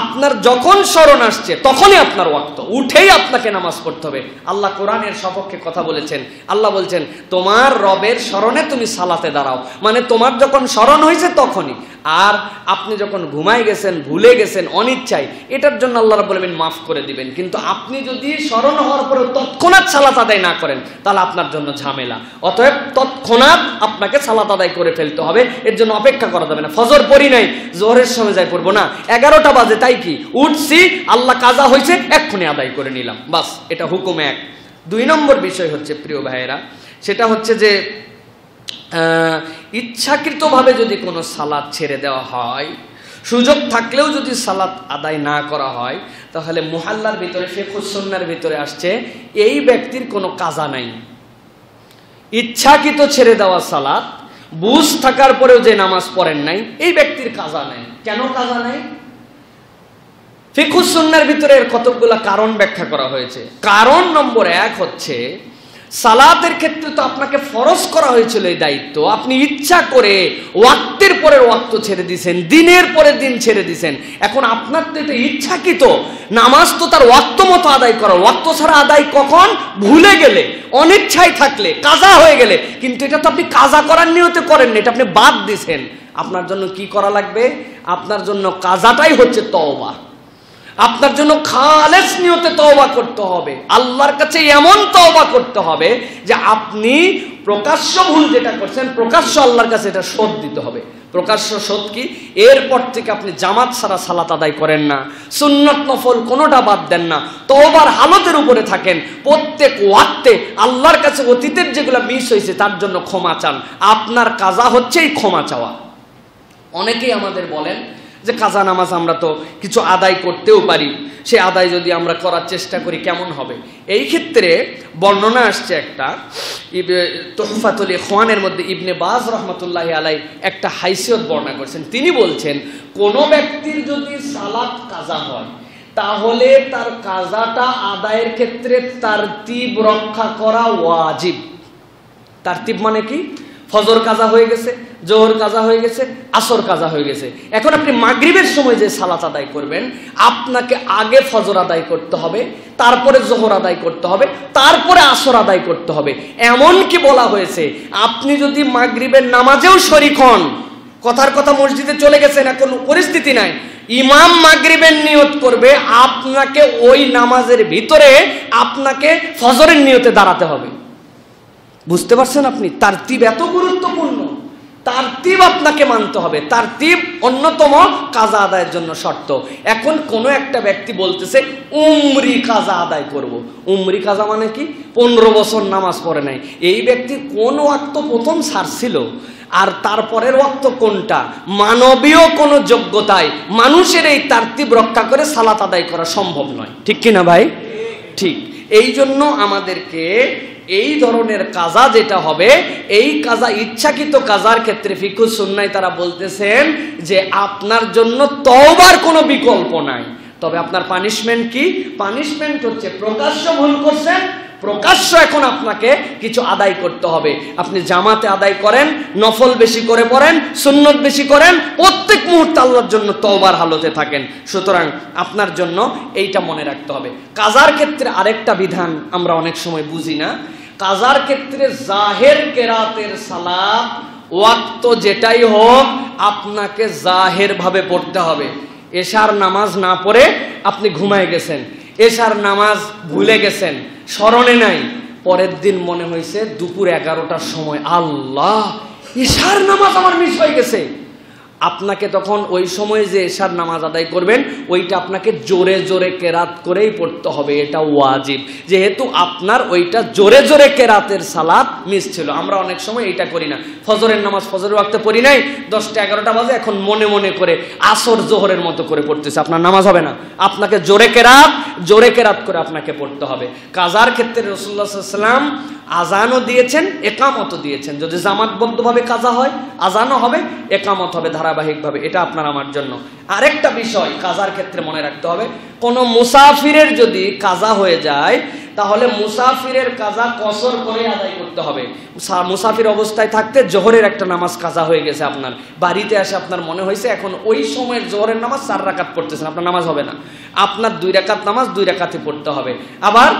আপনার যখন স্মরণ আসছে তখনই আপনার ওয়াক্ত, উঠেই আপনাকে নামাজ পড়তে হবে। আল্লাহ কোরআনের সপক্ষে কথা বলেছেন। আল্লাহ বলছেন তোমার রবের স্মরণে তুমি সালাতে দাঁড়াও, মানে তোমার যখন স্মরণ হয়েছে তখনই। আর আপনি যখন ঘুমাই গেছেন, ভুলে গেছেন অনিচ্ছায়, এটার জন্য আল্লাহ রাব্বুল আলামিন মাফ করে দিবেন। কিন্তু আপনি যদি স্মরণ হওয়ার পরে তৎক্ষণাৎ সালাত আদায় না করেন তাহলে আপনার জন্য ঝামেলা। অতএব তৎক্ষণাৎ আপনাকে সালাত আদায় করে ফেলতে হবে, এর জন্য অপেক্ষা করা যাবে না। ফজর পড়ি নাই, জোহরের সময় যাই পড়বো না, 11টা বাজে তাই কি উঠছি, আল্লাহ কাজা হয়েছে এক্ষুনি আদায় করে নিলাম, বাস, এটা হুকুম এক। 2 নম্বর বিষয় হচ্ছে প্রিয় ভাইয়েরা, সেটা হচ্ছে যে ইচ্ছাকৃতভাবে যদি কোনো সালাত ছেড়ে দেওয়া হয়, সুযোগ থাকলেও যদি সালাত আদায় না করা হয়, তাহলে মুহাল্লার ভিতরে ফিকহুস সুন্নাহর ভিতরে আসছে এই ব্যক্তির কোনো কাজা নাই। ইচ্ছাকৃত ছেড়ে দেওয়া সালাত, বুঝ থাকার পরেও যে নামাজ পড়েন নাই, এই ব্যক্তির কাজা নাই। কেন কাজা নাই? ফিকহুস সুন্নাহর ভিতরে এর কতগুলো কারণ ব্যাখ্যা করা হয়েছে। কারণ নম্বর 1 হচ্ছে সালাতের ক্ষেত্রে তো আপনাকে ফরজ করা হয়েছিল এই দায়িত্ব, আপনি ইচ্ছা করে ওয়াক্তের পরের ওয়াক্ত ছেড়ে দিয়েছেন, দিনের পরে দিন ছেড়ে দিয়েছেন। এখন আপনার তো এটা ইচ্ছাকৃত, নামাজ তো তার ওয়াক্ত মতো আদায় করা, ওয়াক্ত ছাড়া আদায় কখন? ভুলে গেলে, অনিচ্ছায় থাকলে, কাজা হয়ে গেলে। কিন্তু এটা তো আপনি কাজা করার নিয়তে করেন না, এটা আপনি বাদ দিয়েছেন। আপনার জন্য কি করা লাগবে? আপনার জন্য কাজাটাই হচ্ছে তওবা। আপনার জন্য খালেস নিয়তে তওবা করতে হবে, আল্লাহর কাছে এমন তওবা করতে হবে যে আপনি প্রকাশ্য ভুল যেটা করছেন, প্রকাশ্য আল্লাহর কাছে এটা শোধ দিতে হবে। প্রকাশ্য শোধ কি? এরপর থেকে আপনি জামাত ছাড়া সালাত আদায় করেন না, সুন্নত নফল কোনোটা বাদ দেন না, তওবার হালতের উপরে থাকেন, প্রত্যেক ওয়াক্তে আল্লাহর কাছে অতীতের যেগুলো মিস হয়েছে তার জন্য ক্ষমা চান। আপনার কাজা হচ্ছে এই ক্ষমা চাওয়া। অনেকেই আমাদের বলেন যে কাজা নামাজ আমরা তো কিছু আদায় করতেও পারি, সে আদায় যদি আমরা করার চেষ্টা করি কেমন হবে? এই ক্ষেত্রে বর্ণনা আসছে একটা, তুহফাতুল ইখওয়ানের মধ্যে ইবনে বাজ রাহমাতুল্লাহি আলাইহি একটা হাইসিয়ত বর্ণনা করেছেন। তিনি বলছেন কোন ব্যক্তির যদি সালাত কাজা হয় তাহলে তার কাজাটা আদায়ের ক্ষেত্রে তারতিব রক্ষা করা ওয়াজিব। তারতিব মানে কি? ফজর কাজা হয়ে গেছে, জোহর কাজা হয়ে গেছে, আসর কাজা হয়ে গেছে, এখন আপনি মাগরিবের সময় যে সালাত আদায় করবেন, আপনাকে আগে ফজর আদায় করতে হবে, তারপরে জোহর আদায় করতে হবে, তারপরে আসর আদায় করতে হবে। এমন কি বলা হয়েছে আপনি যদি মাগরিবের নামাজেও শরীক হন, কথার কথা মসজিদে চলে গেছেন, এখন পরিস্থিতি নাই, ইমাম মাগরিবের নিয়ত করবে, আপনাকে ওই নামাজের ভিতরে আপনাকে ফজরের নিয়তে দাঁড়াতে হবে। বুঝতে পারছেন আপনি? তারতিব এত গুরুত্বপূর্ণ, তারতিব আপনাকে মানতে হবে। তারতিব অন্যতম কাজা আদায়ের জন্য শর্ত। এখন কোনো একটা ব্যক্তি বলতেছে উমরি কাজা আদায় করব। উমরি কাজা মানে কি? 15 বছর নামাজ পড়ে নাই। এই ব্যক্তি কোন ওয়াক্ত প্রথম ছাড়ছিল আর তারপরের ওয়াক্ত কোনটা? মানবীয় কোনো যোগ্যতায় মানুষের এই তারতিব রক্ষা করে সালাত আদায় করা সম্ভব নয়। ঠিক কিনা ভাই? ঠিক। এই জন্য আমাদেরকে এই ধরনের কাজা যেটা হবে, এই কাজা ইচ্ছাকৃত কাজার ক্ষেত্রে ফিকহুস সুন্নাহয় তারা বলতেছেন যে আপনার জন্য তওবার কোনো বিকল্প নাই। তবে আপনার পানিশমেন্ট কি? পানিশমেন্ট হচ্ছে প্রকাশ্য ভুল করছেন, প্রকাশ্য এখন আপনাকে কিছু আদায় করতে হবে। আপনি জামাতে আদায় করেন, নফল বেশি করে পড়েন, সুন্নত বেশি করেন, প্রত্যেক মুহূর্তে আল্লাহর জন্য তওবার হালতে থাকেন। সুতরাং আপনার জন্য এইটা মনে রাখতে হবে। কাজার ক্ষেত্রে আরেকটা বিধান আমরা অনেক সময় বুঝি না। কাজার ক্ষেত্রে জাহের কেরাতের সালাত ওয়াক্ত যেটাই হোক আপনাকে জাহের ভাবে পড়তে হবে। এশার নামাজ না পড়ে আপনি ঘুমায় গেছেন, এশার নামাজ ভুলে গেছেন, স্মরণে নাই, পরের দিন মনে হয়েছে দুপুর 11টার সময় আল্লাহ এশার নামাজ আমার মিস হয়ে গেছে। আপনাকে তখন ওই সময় যে এশার নামাজ আদায় করবেন ওইটা আপনাকে জোরে জোরে কেরাত করেই পড়তে হবে, এটা ওয়াজিব। যেহেতু আপনার ওইটা জোরে জোরে কেরাতের সালাত মিস ছিল। আমরা অনেক সময় এইটা করি না, ফজরের নামাজ ফজরের ওয়াক্তে পড়ি নাই, 10টা 11টা বাজে, এখন মনে মনে করে আসর জোহরের মতো করে পড়তেছে, আপনার নামাজ হবে না। আপনাকে জোরে কেরাত করে আপনাকে পড়তে হবে। কাজার ক্ষেত্রে রাসূলুল্লাহ সাল্লাল্লাহু আলাইহি ওয়াসাল্লাম আজানও দিয়েছেন, একামতও দিয়েছেন। যদি জামাতবদ্ধভাবে কাজা হয় আজানও হবে, একামত হবে ধারাবাহিকভাবে। এটা আপনার আমার জন্য। আরেকটা বিষয় কাজার ক্ষেত্রে মনে রাখতে হবে, কোনো মুসাফিরের যদি কাজা হয়ে যায় তাহলে মুসাফিরের কাজা কসর করে আদায় করতে হবে। মুসাফির অবস্থায় থাকতে জোহরের একটা নামাজ কাজা হয়ে গেছে, আপনার বাড়িতে এসে আপনার মনে হয়েছে এখন ওই সময়ের জোহরের নামাজ 4 রাকাত পড়তেছেন, আপনার নামাজ হবে না। আপনার 2 রাকাত নামাজ 2 রাকাতই পড়তে হবে। আবার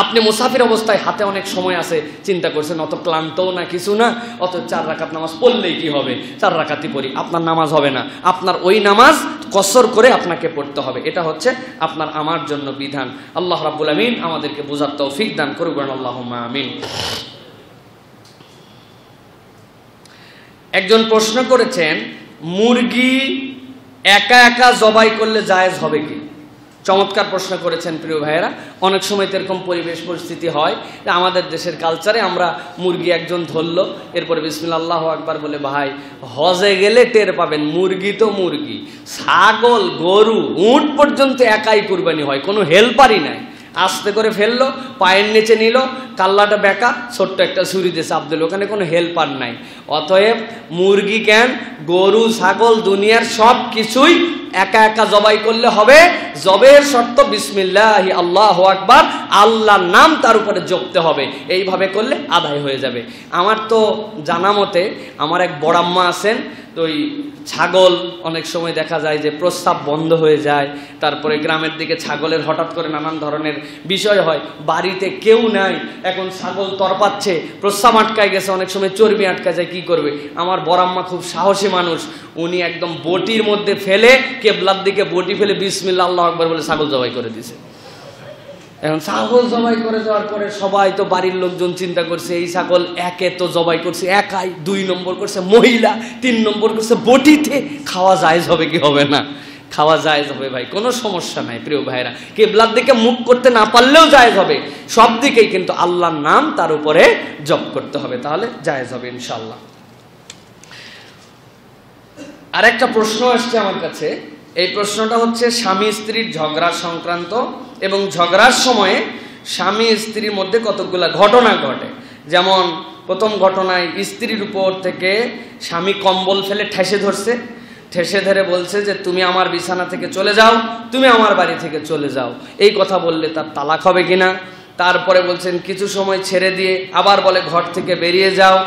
আপনি মুসাফির অবস্থায় হাতে অনেক সময় আছে, চিন্তা করছেন অত ক্লান্তও না কিছু না, অত 4 রাকাত নামাজ পড়লেই কি হবে, 4 রাকাতই পড়ি, আপনার নামাজ হবে না। আপনার ওই নামাজ কসর করে আপনাকে পড়তে হবে। এটা হচ্ছে আপনার আমার জন্য বিধান। আল্লাহ রাব্বুল আমিন আমাদেরকে বোঝার তৌফিক দান করুন, আল্লাহুম্মা আমিন। একজন প্রশ্ন করেছেন, মুরগি একা একা জবাই করলে জায়েজ হবে কি? চমৎকার প্রশ্ন করেছেন প্রিয় ভাইয়েরা। অনেক সময় এরকম পরিবেশ পরিস্থিতি হয়, আমাদের দেশের কালচারে আমরা মুরগি একজন ধরলো, এরপরে বিসমিল্লাহ আল্লাহু আকবার বলে, ভাই হজে গেলে টের পাবেন মুরগি তো মুরগি, ছাগল গরু উট পর্যন্ত একাই কুরবানি হয়, কোনো হেল্পারই নাই। আস্তে করে ফেললো, পায়ের নিচে নিল, কাল্লাটা বেঁকা, ছোট্ট একটা ছুরি দিয়ে চাপ দিল, ওখানে কোনো হেল্পার নাই। অতএব মুরগি কেন, গরু ছাগল দুনিয়ার সব কিছুই একা একা জবাই করলে হবে। জবের শর্ত বিসমিল্লাহি আল্লাহু আকবার, আল্লাহর নাম তার উপরে জপতে হবে। এইভাবে করলে আদায় হয়ে যাবে। আমার তো জানা মতে আমার এক বড়াম্মা আছেন, তো ওই ছাগল অনেক সময় দেখা যায় যে প্রস্রাব বন্ধ হয়ে যায়, তারপরে গ্রামের দিকে ছাগলের হঠাৎ করে নানান ধরনের বিষয় হয়, বাড়িতে কেউ নাই, এখন ছাগল তরপাচ্ছে, প্রস্রাব আটকায় গেছে, অনেক সময় চর্বি আটকায় যায়, কি করবে? আমার বড়াম্মা খুব সাহসী মানুষ, উনি একদম বটির মধ্যে ফেলে, কেবলার দিকে বটি ফেলে বিসমিল্লাহ আল্লাহু আকবার বলে ছাগল জবাই করে দিয়েছে। এখন ছাগল জবাই করে যাওয়ার পরে সবাই তো বাড়ির লোকজন চিন্তা করছে, এই ছাগল একে তো জবাই করছে একাই, 2 নম্বর করছে মহিলা, 3 নম্বর করছে বটিতে, খাওয়া জায়েজ হবে কি হবে না? খাওয়া জায়েজ হবে ভাই, কোনো সমস্যা নাই প্রিয় ভাইরা। কিবলার দিকে মুখ করতে না পারলেও জায়েজ হবে, সব দিকেই কিন্তু আল্লাহর নাম তার উপরে জপ করতে হবে, তাহলে জায়েজ হবে ইনশাআল্লাহ। আরেকটা প্রশ্ন আসছে আমার কাছে, এই প্রশ্নটা হচ্ছে স্বামী স্ত্রীর ঝগড়া সংক্রান্ত, এবং ঝগড়ার সময়ে স্বামী স্ত্রীর মধ্যে কতগুলা ঘটনা ঘটে। যেমন প্রথম ঘটনায় স্ত্রীর উপর থেকে স্বামী কম্বল ফেলে ঠেসে ধরছে, ঠেসে ধরে বলছে যে তুমি আমার বিছানা থেকে চলে যাও, তুমি আমার বাড়ি থেকে চলে যাও। এই কথা বললে তার তালাক হবে কিনা? তারপরে বলছেন কিছু সময় ছেড়ে দিয়ে আবার বলে ঘর থেকে বেরিয়ে যাও,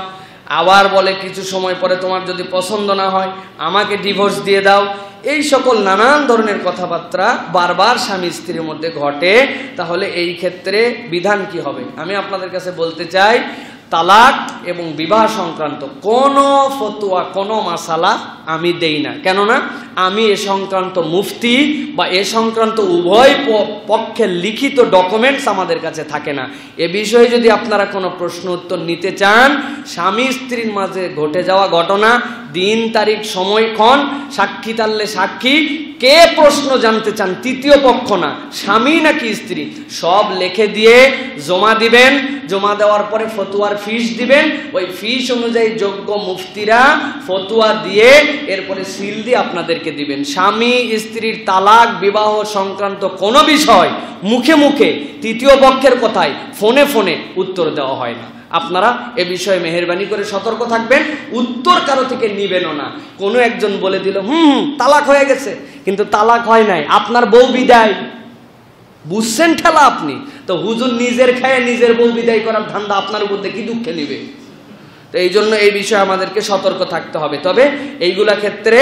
আবার বলে কিছু সময় পরে তোমার যদি পছন্দ না হয় আমাকে ডিভোর্স দিয়ে দাও। এই সকল নানান ধরনের কথাবার্তা বারবার স্বামী স্ত্রীর মধ্যে ঘটে। তাহলে এই ক্ষেত্রে বিধান কি হবে? আমি আপনাদের কাছে বলতে চাই, তালাক এবং বিবাহ সংক্রান্ত কোনো ফতোয়া, কোনো মাসালা আমি দেই না। কেননা আমি এ সংক্রান্ত মুফতি বা এ সংক্রান্ত উভয় পক্ষের লিখিত ডকুমেন্টস আমাদের কাছে থাকে না। এ বিষয়ে যদি আপনারা কোনো প্রশ্ন উত্তর নিতে চান, স্বামী স্ত্রীর মাঝে ঘটে যাওয়া ঘটনা, দিন তারিখ সময়ক্ষণ, সাক্ষী তাল্লে সাক্ষী, কে প্রশ্ন জানতে চান, তৃতীয় পক্ষ না, স্বামী নাকি স্ত্রী, সব লিখে দিয়ে জমা দিবেন। জমা দেওয়ার পরে ফতোয়ার ফিস দিবেন, ওই ফিস অনুযায়ী যোগ্য মুফতিরা ফতোয়া দিয়ে এরপরে সিল দিয়ে আপনাদেরকে দিবেন। স্বামী স্ত্রীর তালাক বিবাহ সংক্রান্ত কোনো বিষয় মুখে মুখে তৃতীয় পক্ষের কথায় ফোনে ফোনে উত্তর দেওয়া হয় না। আপনারা এ বিষয়ে মেহেরবানি করে সতর্ক থাকবেন, উত্তর কারো থেকে নিবেনও না। কোনো একজন বলে দিল তালাক হয়ে গেছে, কিন্তু তালাক হয় নাই, আপনার বউ বিদায়, বুঝছেন ঠেলা আপনি? তো হুজুর নিজের খায় নিজের বউ বিদায় করার ধান্দা আপনার উপর কি দুঃখে নিবে? তো এই জন্য এই বিষয়ে আমাদেরকে সতর্ক থাকতে হবে। তবে এইগুলা ক্ষেত্রে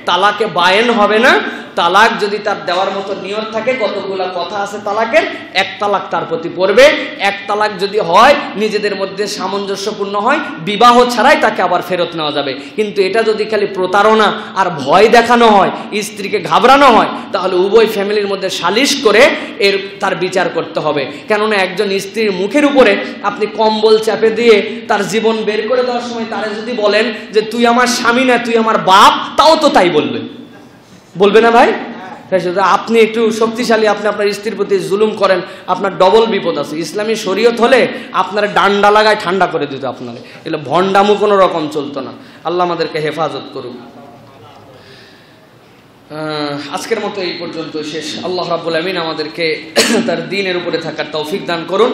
তালাকে বায়েন হবে না। তালাক যদি তার দেওয়ার মতো নিয়ত থাকে, কতগুলা কথা আছে তালাকের, এক তালাক তার প্রতি পড়বে। এক তালাক যদি হয়, নিজেদের মধ্যে সামঞ্জস্যপূর্ণ হয়, বিবাহ ছাড়াই তাকে আবার ফেরত নেওয়া যাবে। কিন্তু এটা যদি খালি প্রতারণা আর ভয় দেখানো হয়, স্ত্রীকে ঘাবড়ানো হয়, তাহলে উভয় ফ্যামিলির মধ্যে সালিশ করে তার বিচার করতে হবে। কেননা একজন স্ত্রীর মুখের উপরে আপনি কম্বল চাপে দিয়ে তার জীবন বের করে দেওয়ার সময় তারে যদি বলেন যে তুই আমার স্বামী না, তুই আমার বাপ, তাও তো তাই বলবে না ভাই? আপনি একটু শক্তিশালী, আপনি আপনার স্ত্রীর প্রতি জুলুম করেন, আপনার ডবল বিপদ আছে। ইসলামী শরীয়ত হলে আপনার ডান্ডা লাগায় ঠান্ডা করে দিত আপনারে। এগুলো ভণ্ডামু কোনো রকম চলতো না। আল্লাহ আমাদেরকে হেফাজত করুক। আজকের মতো এই পর্যন্ত শেষ। আল্লাহ রাব্বুল আমিন আমাদেরকে তার দ্বীনের উপরে থাকার তৌফিক দান করুন।